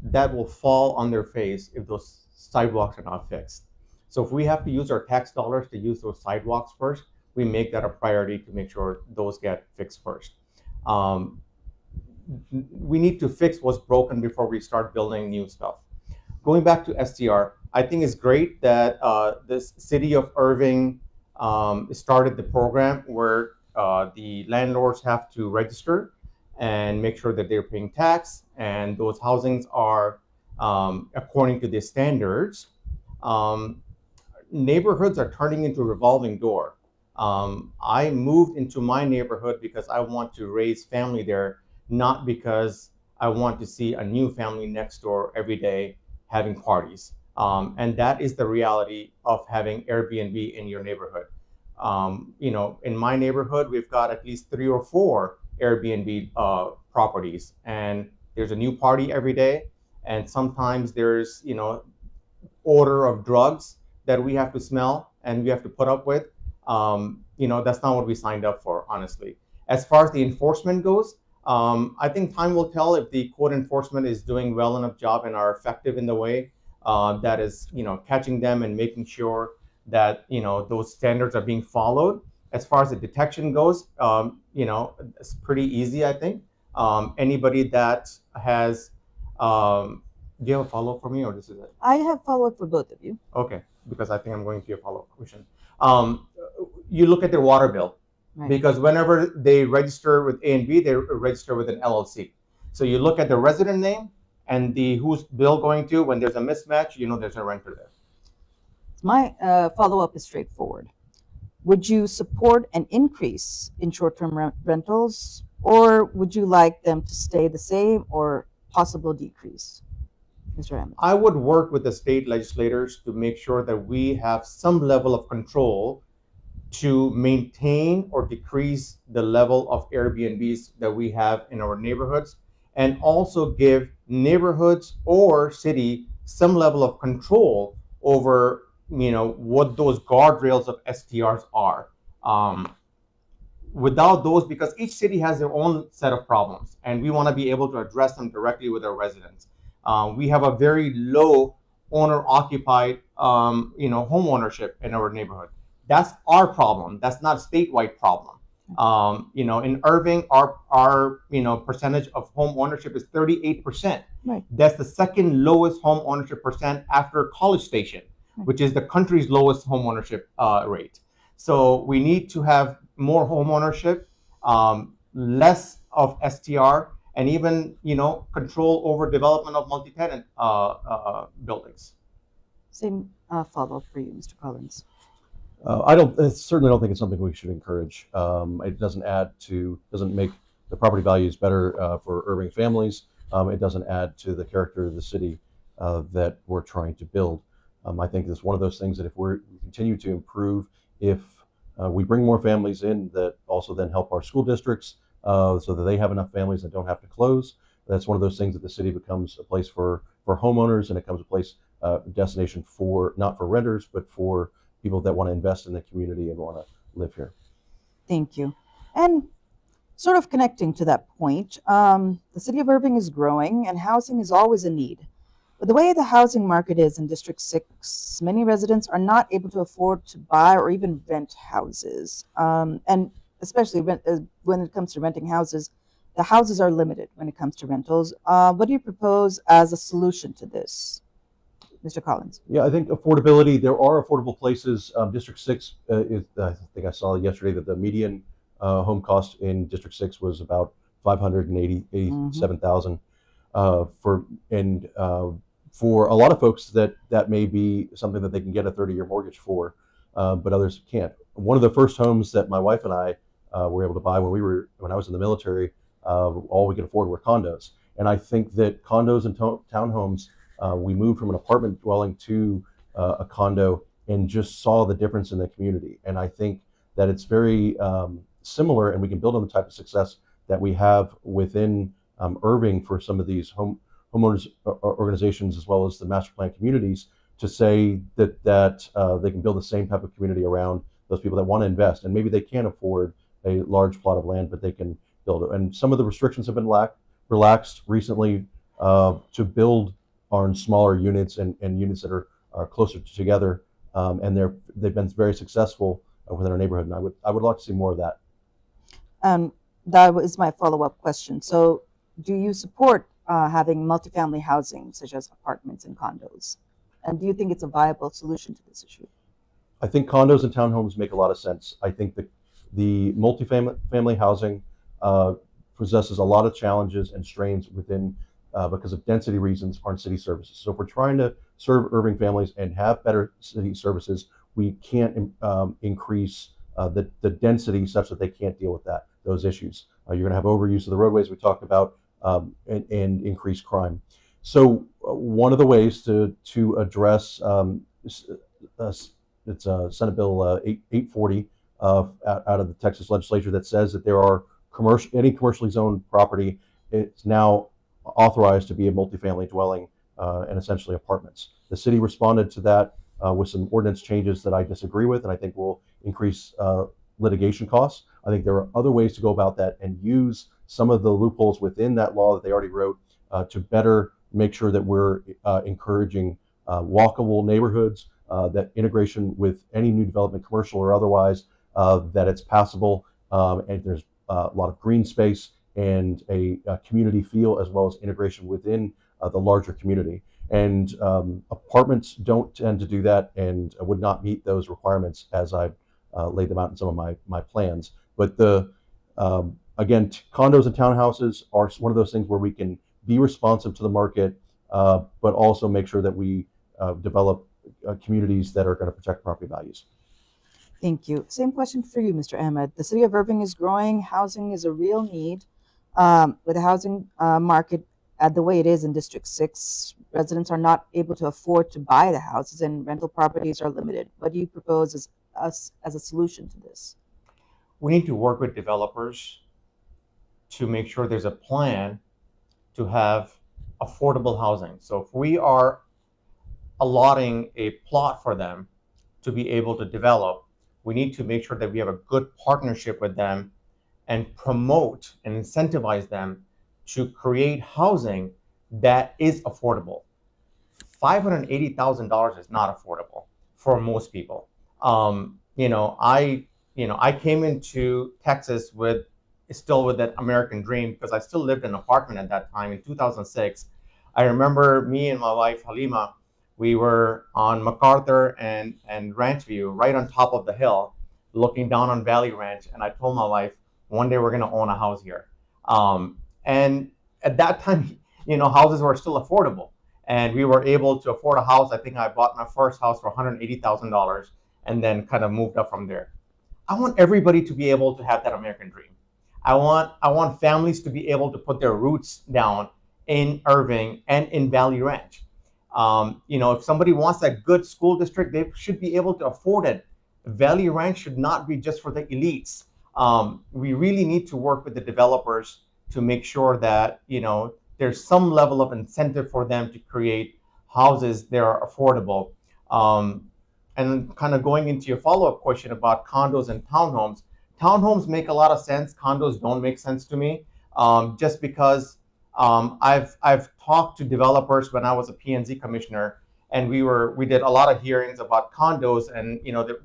that will fall on their face if those sidewalks are not fixed. So if we have to use our tax dollars to use those sidewalks first, we make that a priority to make sure those get fixed first. We need to fix what's broken before we start building new stuff. Going back to STR, I think it's great that this city of Irving started the program where the landlords have to register and make sure that they're paying tax and those housings are according to the standards. Neighborhoods are turning into a revolving door. I moved into my neighborhood because I want to raise family there, not because I want to see a new family next door every day having parties. And that is the reality of having Airbnb in your neighborhood. In my neighborhood, we've got at least 3 or 4 Airbnb properties, and there's a new party every day. And sometimes there's, odor of drugs that we have to smell and we have to put up with. That's not what we signed up for, honestly. As far as the enforcement goes, I think time will tell if the code enforcement is doing well enough job and are effective in the way that is, catching them and making sure that, those standards are being followed. As far as the detection goes, it's pretty easy, I think. Anybody that has, do you have a follow-up for me or this is it? I have follow-up for both of you. Okay, because I think I'm going to your follow-up question. You look at their water bill. Right. Because whenever they register with A and B, they register with an LLC. So you look at the resident name and who's bill going to. When there's a mismatch, there's a renter there. My follow-up is straightforward. Would you support an increase in short-term rentals, or would you like them to stay the same or possible decrease? Mr. Ahmed. I would work with the state legislators to make sure that we have some level of control to maintain or decrease the level of Airbnbs that we have in our neighborhoods, and also give neighborhoods or city some level of control over, what those guardrails of STRs are. Without those, because each city has their own set of problems, and we want to be able to address them directly with our residents. We have a very low owner-occupied, home ownership in our neighborhood. That's our problem. That's not a statewide problem. In Irving, our percentage of home ownership is 38%. Right. That's the second lowest home ownership percent after College Station, which is the country's lowest home ownership rate. So we need to have more home ownership, less of STR, and even control over development of multi-tenant buildings. Same follow-up for you, Mr. Collins. I certainly don't think it's something we should encourage. It doesn't make the property values better for Irving families. It doesn't add to the character of the city that we're trying to build. I think it's one of those things that if we continue to improve, if we bring more families in that also then help our school districts so that they have enough families that don't have to close, that's one of those things that the city becomes a place for homeowners, and it becomes a place, destination not for renters, but for people that want to invest in the community and want to live here. Thank you. And sort of connecting to that point, the city of Irving is growing and housing is always a need. But the way the housing market is in District 6, many residents are not able to afford to buy or even rent houses. And especially when it comes to renting houses, the houses are limited when it comes to rentals. What do you propose as a solution to this, Mr. Collins? Yeah, I think affordability, there are affordable places. District 6 I think I saw yesterday that the median home cost in District 6 was about $587,000. For a lot of folks, that may be something that they can get a 30-year mortgage for, but others can't. One of the first homes that my wife and I were able to buy when I was in the military, all we could afford were condos. And I think that condos and townhomes, we moved from an apartment dwelling to a condo and just saw the difference in the community. And I think that it's very similar, and we can build on the type of success that we have within Irving for some of these homeowners organizations, as well as the master plan communities, to say that they can build the same type of community around those people that want to invest. And maybe they can't afford a large plot of land, but they can build it. And some of the restrictions have been relaxed recently to build on smaller units and units that are closer together, and they've been very successful within our neighborhood. And I would like to see more of that. That is my follow-up question. So, do you support having multifamily housing, such as apartments and condos? And do you think it's a viable solution to this issue? I think condos and townhomes make a lot of sense. I think the multifamily housing possesses a lot of challenges and strains within because of density reasons on city services. So if we're trying to serve Irving families and have better city services, we can't increase the density such that they can't deal with those issues. You're going to have overuse of the roadways we talked about, and increased crime. So one of the ways to address it's Senate Bill 840 out of the Texas legislature that says that there are any commercially zoned property, it's now authorized to be a multifamily dwelling and essentially apartments. The city responded to that with some ordinance changes that I disagree with, and I think will increase litigation costs. I think there are other ways to go about that and use some of the loopholes within that law that they already wrote to better make sure that we're encouraging walkable neighborhoods, that integration with any new development, commercial or otherwise, that it's passable, and there's a lot of green space and a community feel, as well as integration within the larger community. And apartments don't tend to do that and would not meet those requirements as I've laid them out in some of my plans. But again, condos and townhouses are one of those things where we can be responsive to the market, but also make sure that we develop communities that are going to protect property values. Thank you. Same question for you, Mr. Ahmed. The city of Irving is growing. Housing is a real need. With the housing market the way it is in District 6, residents are not able to afford to buy the houses and rental properties are limited. What do you propose as a solution to this? We need to work with developers to make sure there's a plan to have affordable housing. So if we are allotting a plot for them to be able to develop, we need to make sure that we have a good partnership with them and promote and incentivize them to create housing that is affordable. $580,000 is not affordable for most people. I came into Texas with still with that American dream because I still lived in an apartment at that time in 2006. I remember me and my wife Halima, we were on MacArthur and Ranch View, right on top of the hill, looking down on Valley Ranch. And I told my wife, one day we're going to own a house here. And at that time, houses were still affordable, and we were able to afford a house. I think I bought my first house for $180,000, and then kind of moved up from there. I want everybody to be able to have that American dream. I want families to be able to put their roots down in Irving and in Valley Ranch. If somebody wants a good school district, they should be able to afford it. Valley Ranch should not be just for the elites. We really need to work with the developers to make sure that there's some level of incentive for them to create houses that are affordable. And kind of going into your follow-up question about condos and townhomes, townhomes make a lot of sense. Condos don't make sense to me, just because I've talked to developers when I was a P&Z commissioner, and we did a lot of hearings about condos, and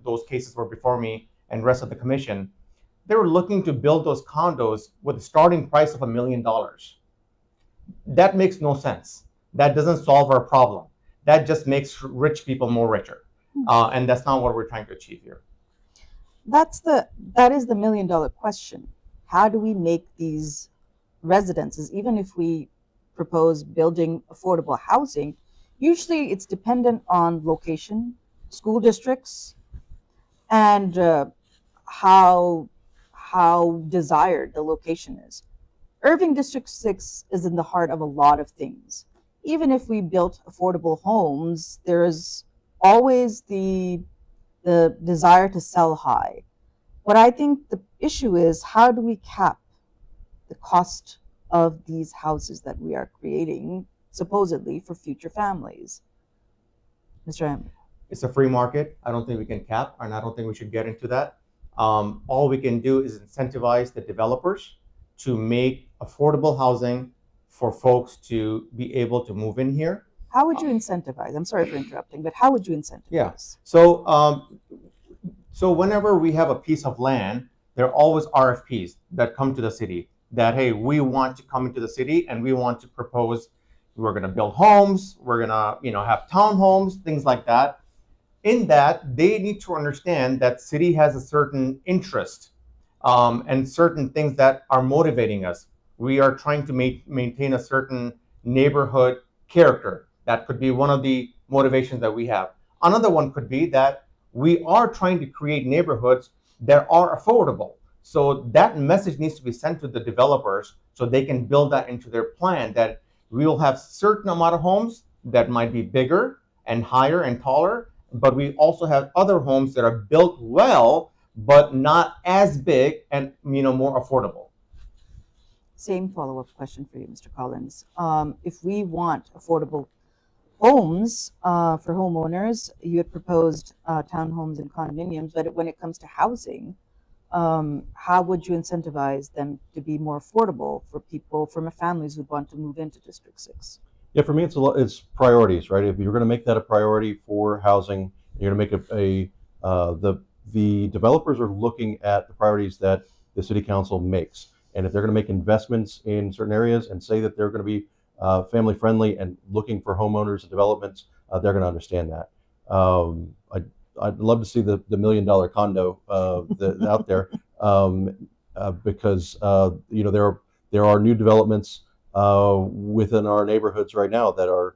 those cases were before me and the rest of the commission. They were looking to build those condos with a starting price of $1 million. That makes no sense. That doesn't solve our problem. That just makes rich people more richer, and that's not what we're trying to achieve here. That is the $1 million question. How do we make these residences, even if we propose building affordable housing, usually it's dependent on location, school districts, and how desired the location is. Irving District 6 is in the heart of a lot of things. Even if we built affordable homes, there's always the desire to sell high. What I think the issue is, how do we cap the cost of these houses that we are creating, supposedly for future families? Mr. Ahmed. It's a free market. I don't think we can cap, and I don't think we should get into that. All we can do is incentivize the developers to make affordable housing for folks to be able to move in here. How would you incentivize? I'm sorry for interrupting, but how would you incentivize? Yeah. So whenever we have a piece of land, there are always RFPs that come to the city that, hey, we want to come into the city and we want to propose, we're going to build homes, we're going to, have townhomes, things like that. In that, they need to understand that city has a certain interest and certain things that are motivating us. We are trying to maintain a certain neighborhood character. That could be one of the motivations that we have. Another one could be that we are trying to create neighborhoods that are affordable. So that message needs to be sent to the developers so they can build that into their plan, that we will have certain amount of homes that might be bigger and higher and taller, but we also have other homes that are built well, but not as big and more affordable. Same follow-up question for you, Mr. Collins. If we want affordable homes for homeowners, you had proposed townhomes and condominiums, but when it comes to housing, how would you incentivize them to be more affordable for people, from families who want to move into District 6? Yeah, for me, it's priorities, right? If you're going to make that a priority for housing, you're going to make the developers are looking at the priorities that the city council makes, and if they're going to make investments in certain areas and say that they're going to be family friendly and looking for homeowners and developments, they're going to understand that. I'd love to see the $1 million condo out there, because there are new developments within our neighborhoods right now that are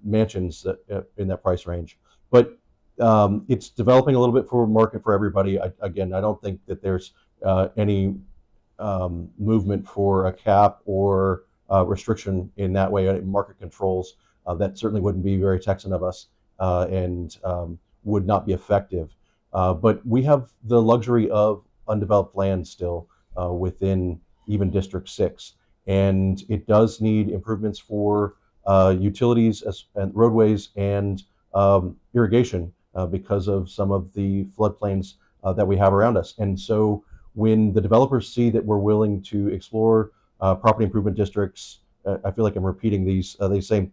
mansions that in that price range. But it's developing a little bit for market for everybody. I don't think that there's any movement for a cap or restriction in that way. Market controls that certainly wouldn't be very Texan of us, and would not be effective. But we have the luxury of undeveloped land still within even District 6, and it does need improvements for utilities and roadways and irrigation because of some of the floodplains that we have around us. And so when the developers see that we're willing to explore property improvement districts I feel like I'm repeating these same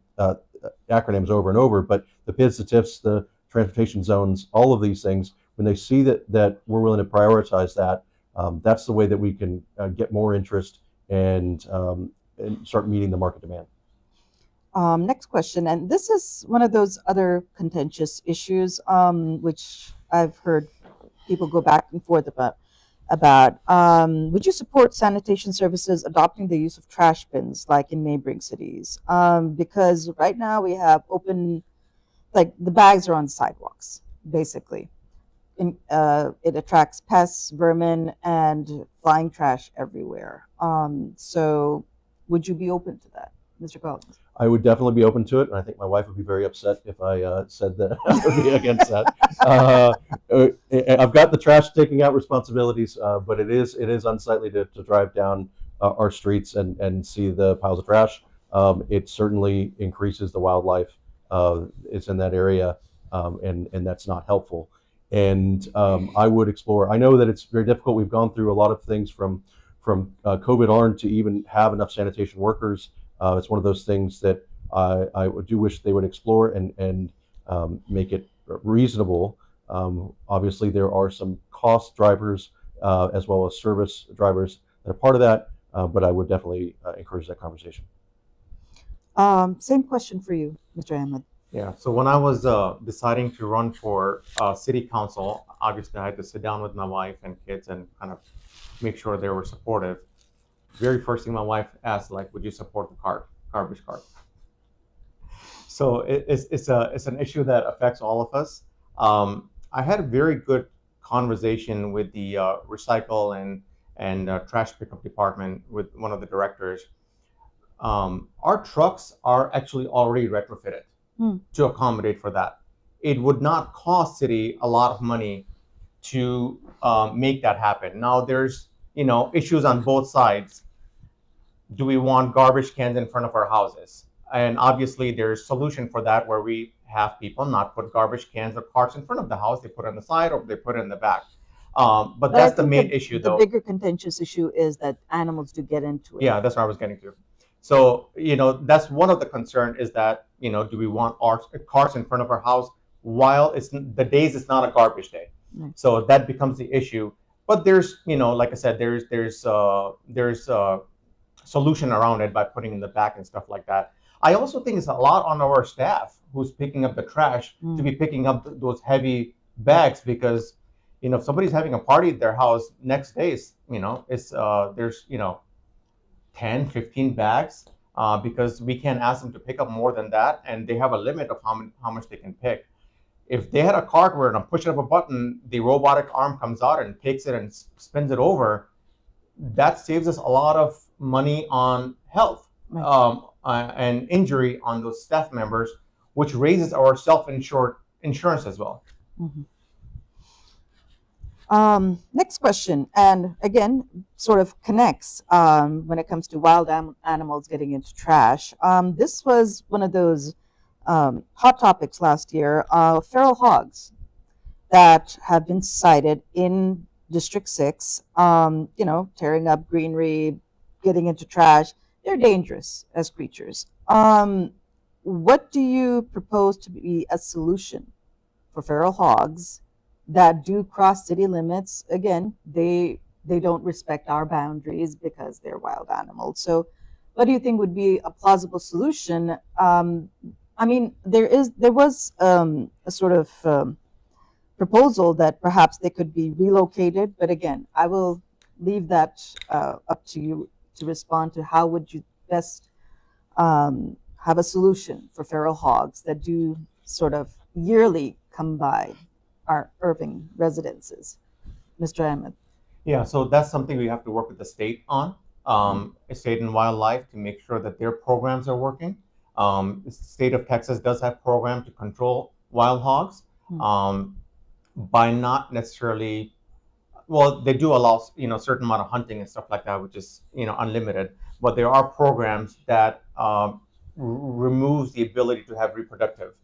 acronyms over and over, but the PIDs, the TIFs, the transportation zones, all of these things, when they see that we're willing to prioritize that, that's the way that we can get more interest and start meeting the market demand. Next question, and this is one of those other contentious issues, which I've heard people go back and forth about. Would you support sanitation services adopting the use of trash bins like in neighboring cities? Because right now we have open, like the bags are on sidewalks, basically. It attracts pests, vermin, and flying trash everywhere. So would you be open to that, Mr. Collins? I would definitely be open to it, and I think my wife would be very upset if I said that I would be against that. I've got the trash taking out responsibilities, but it is unsightly to drive down our streets and see the piles of trash. It certainly increases the wildlife. It's in that area, and that's not helpful. And I would explore. I know that it's very difficult. We've gone through a lot of things from COVID on to even have enough sanitation workers. It's one of those things that I do wish they would explore and make it reasonable. Obviously, there are some cost drivers as well as service drivers that are part of that, but I would definitely encourage that conversation. Same question for you, Mr. Ahmed. Yeah, so when I was deciding to run for city council, obviously I had to sit down with my wife and kids and kind of make sure they were supportive. Very first thing my wife asked, like, would you support the garbage cart? So it's an issue that affects all of us. I had a very good conversation with the recycle and trash pickup department with one of the directors. Our trucks are actually already retrofitted to accommodate for that. It would not cost city a lot of money to make that happen. Now there's issues on both sides. Do we want garbage cans in front of our houses? And obviously there's solution for that where we have people not put garbage cans or carts in front of the house. They put it on the side or they put it in the back. But that's the main issue though. The bigger contentious issue is that animals do get into it. Yeah, that's what I was getting to. So, that's one of the concern is that, do we want our cars in front of our house while the days it's not a garbage day? Right. So that becomes the issue. But there's, like I said, there's solution around it by putting in the back and stuff like that. I also think it's a lot on our staff who's picking up the trash to be picking up those heavy bags because, if somebody's having a party at their house next day, there's 10, 15 bags because we can't ask them to pick up more than that, and they have a limit of how much they can pick. If they had a cart where I'm pushing up a button, the robotic arm comes out and takes it and spins it over, that saves us a lot of money on health and injury on those staff members, which raises our self-insured insurance as well. Mm-hmm. Next question, and again, sort of connects when it comes to wild animals getting into trash. This was one of those hot topics last year, feral hogs that have been sighted in District 6, tearing up greenery, getting into trash. They're dangerous as creatures. What do you propose to be a solution for feral hogs that do cross city limits? Again, they don't respect our boundaries because they're wild animals. So what do you think would be a plausible solution? There was a sort of proposal that perhaps they could be relocated, but again, I will leave that up to you to respond to how would you best have a solution for feral hogs that do sort of yearly come by our Irving residences. Mr. Ahmed. Yeah, so that's something we have to work with the state on, State and Wildlife, to make sure that their programs are working. The state of Texas does have programs to control wild hogs by not necessarily, well, they do allow certain amount of hunting and stuff like that, which is unlimited. But there are programs that removes the ability to have reproductive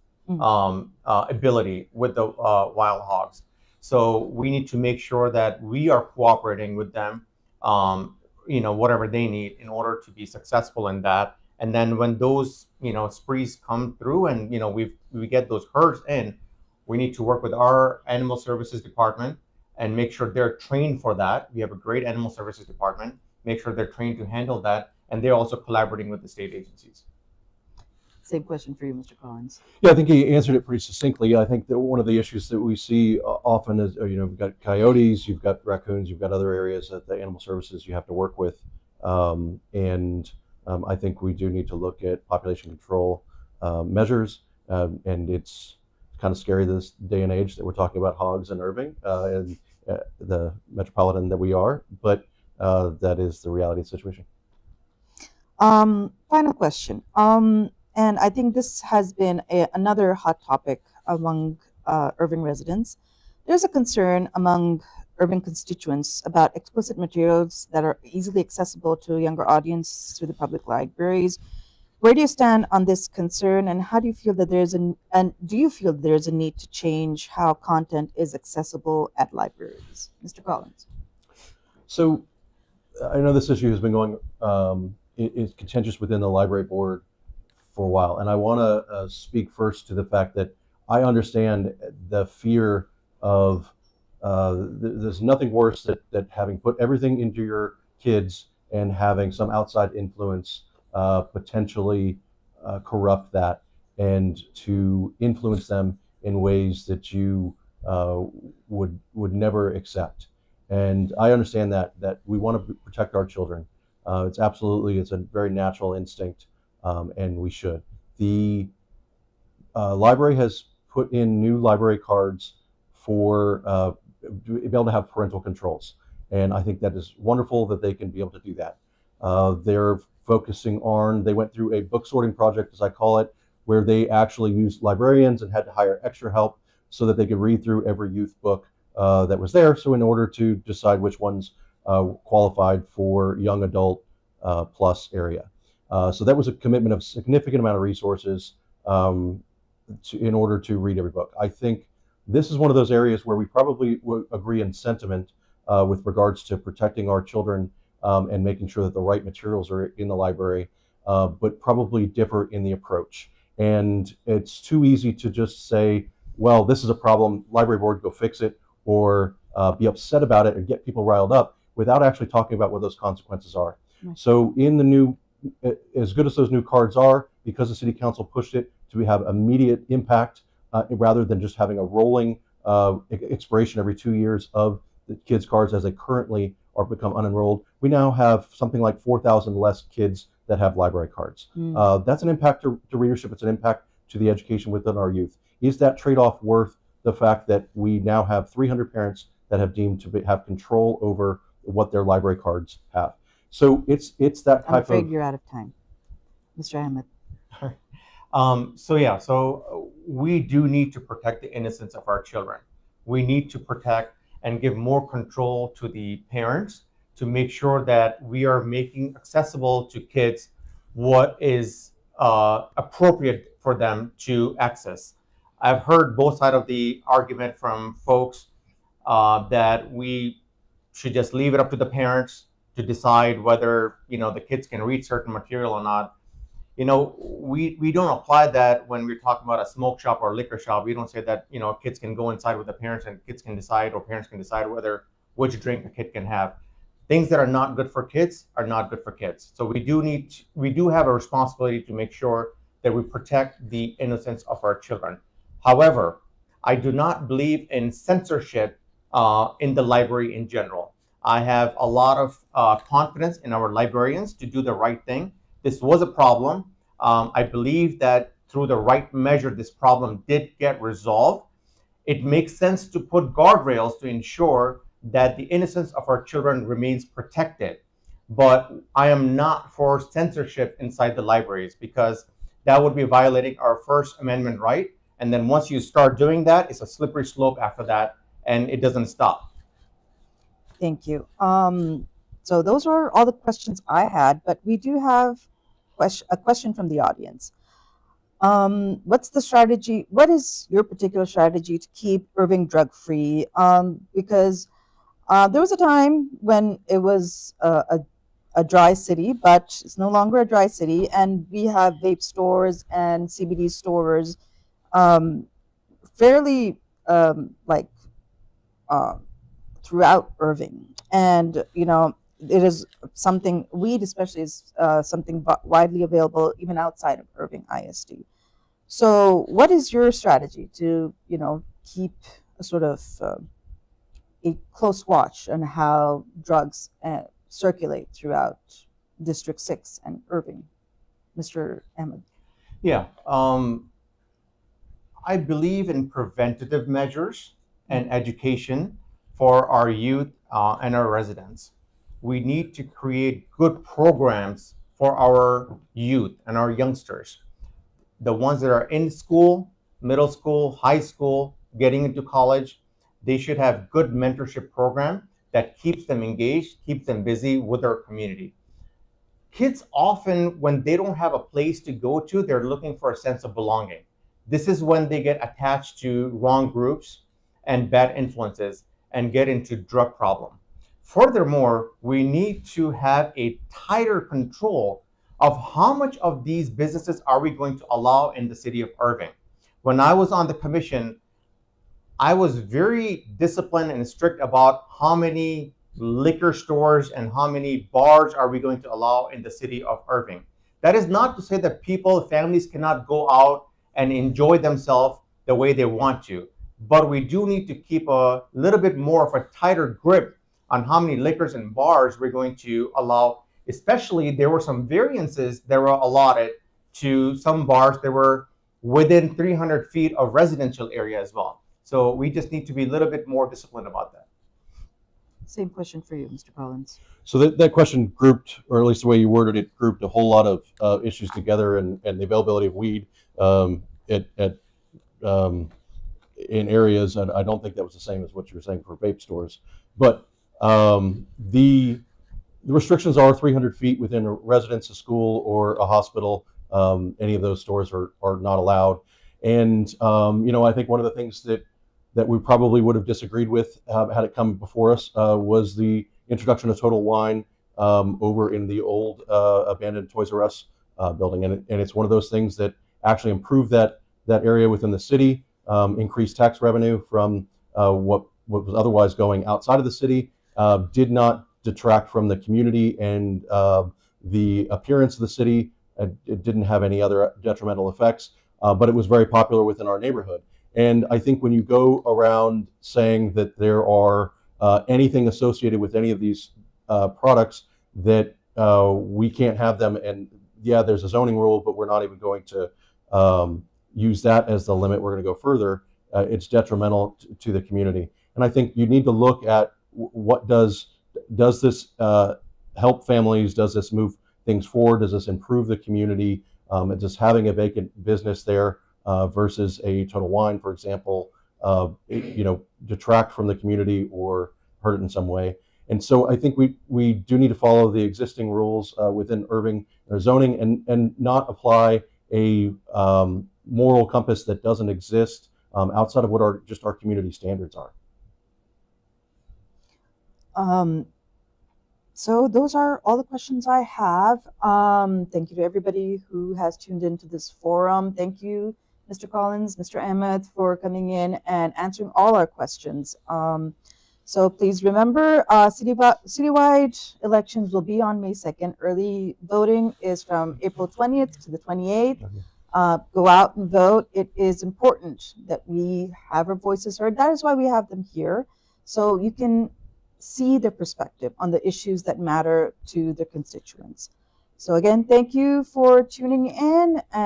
ability with the wild hogs. So we need to make sure that we are cooperating with them, whatever they need in order to be successful in that And then when those sprees come through, and we get those herds in, we need to work with our animal services department and make sure they're trained for that. We have a great animal services department. Make sure they're trained to handle that, and they're also collaborating with the state agencies. Same question for you, Mr. Collins. Yeah, I think he answered it pretty succinctly. I think that one of the issues that we see often is, you've got coyotes, you've got raccoons, you've got other areas that the animal services you have to work with. I think we do need to look at population control measures. And it's kind of scary this day and age that we're talking about hogs in Irving and the metropolitan that we are, but that is the reality of the situation. Final question. And I think this has been another hot topic among Irving residents. There's a concern among urban constituents about explicit materials that are easily accessible to a younger audience through the public libraries. Where do you stand on this concern, and how do you feel that do you feel there's a need to change how content is accessible at libraries? Mr. Collins. So I know this issue has been going, is contentious within the library board for a while. And I want to speak first to the fact that I understand the fear of, there's nothing worse that having put everything into your kids and having some outside influence potentially corrupt that and to influence them in ways that you would never accept. And I understand that we want to protect our children. It's a very natural instinct, and we should. The library has put in new library cards for to be able to have parental controls. And I think that is wonderful that they can be able to do that. They're focusing on, they went through a book sorting project, as I call it, where they actually used librarians and had to hire extra help so that they could read through every youth book that was there. So in order to decide which ones qualified for young adult plus area. So that was a commitment of significant amount of resources in order to read every book. I think this is one of those areas where we probably would agree in sentiment with regards to protecting our children and making sure that the right materials are in the library, but probably differ in the approach. And it's too easy to just say, well, this is a problem, library board, go fix it, or be upset about it and get people riled up without actually talking about what those consequences are. Right. So in the new, as good as those new cards are, because the city council pushed it to have immediate impact rather than just having a rolling expiration every 2 years of the kids' cards as they currently are become unenrolled, we now have something like 4,000 less kids that have library cards. That's an impact to readership. It's an impact to the education within our youth. Is that trade-off worth the fact that we now have 300 parents that have deemed to have control over what their library cards have? So it's that type of. I'm afraid you're out of time, Mr. Ahmed. So we do need to protect the innocence of our children. We need to protect and give more control to the parents to make sure that we are making accessible to kids what is appropriate for them to access. I've heard both sides of the argument from folks that we should just leave it up to the parents to decide whether the kids can read certain material or not. We don't apply that when we're talking about a smoke shop or a liquor shop. We don't say that kids can go inside with the parents and kids can decide, or parents can decide which drink a kid can have. Things that are not good for kids are not good for kids. So we do have a responsibility to make sure that we protect the innocence of our children. However, I do not believe in censorship in the library in general. I have a lot of confidence in our librarians to do the right thing. This was a problem. I believe that through the right measure, this problem did get resolved. It makes sense to put guardrails to ensure that the innocence of our children remains protected. But I am not for censorship inside the libraries, because that would be violating our First Amendment right. And then once you start doing that, it's a slippery slope after that, and it doesn't stop. Thank you. So those are all the questions I had, but we do have a question from the audience. What's the strategy? What is your particular strategy to keep Irving drug-free? Because there was a time when it was a a dry city, but it's no longer a dry city, and we have vape stores and CBD stores, um, fairly like uh, throughout Irving, and it is something weed, especially, is something widely available even outside of Irving ISD. So, what is your strategy to keep a sort of a close watch on how drugs circulate throughout District 6 and Irving, Mr. Ahmed? Yeah, I believe in preventative measures and education for our youth and our residents. We need to create good programs for our youth and our youngsters, the ones that are in school, middle school, high school, getting into college. They should have good mentorship program that keeps them engaged, keeps them busy with their community. Kids often, when they don't have a place to go to, they're looking for a sense of belonging. This is when they get attached to wrong groups and bad influences and get into drug problem. Furthermore, we need to have a tighter control of how much of these businesses are we going to allow in the city of Irving. When I was on the commission, I was very disciplined and strict about how many liquor stores and how many bars are we going to allow in the city of Irving. That is not to say that families cannot go out and enjoy themselves the way they want to, but we do need to keep a little bit more of a tighter grip on how many liquors and bars we're going to allow. Especially, there were some variances that were allotted to some bars that were within 300 feet of residential area as well. So we just need to be a little bit more disciplined about that. Same question for you, Mr. Collins. So that question grouped, or at least the way you worded it, grouped a whole lot of issues together, and the availability of weed at in areas, and I don't think that was the same as what you were saying for vape stores. But the restrictions are 300 feet within a residence, a school, or a hospital. Any of those stores are not allowed. And I think one of the things that we probably would have disagreed with had it come before us was the introduction of Total Wine over in the old abandoned Toys R Us building, and it's one of those things that actually improved that area within the city, increased tax revenue from what was otherwise going outside of the city, did not detract from the community and the appearance of the city. It didn't have any other detrimental effects, but it was very popular within our neighborhood. And I think when you go around saying that there are anything associated with any of these products that we can't have them, and yeah, there's a zoning rule, but we're not even going to use that as the limit. We're going to go further. It's detrimental to the community. And I think you need to look at what does this help families? Does this move things forward? Does this improve the community? And just having a vacant business there versus a Total Wine, for example, detract from the community or hurt it in some way. And so I think we do need to follow the existing rules within Irving zoning and not apply a moral compass that doesn't exist outside of what our community standards are. So those are all the questions I have. Thank you to everybody who has tuned into this forum. Thank you, Mr. Collins, Mr. Ahmed, for coming in and answering all our questions. So please remember, citywide elections will be on May 2nd. Early voting is from April 20th to the 28th. Go out and vote. It is important that we have our voices heard. That is why we have them here. So you can see their perspective on the issues that matter to their constituents. So again, thank you for tuning in.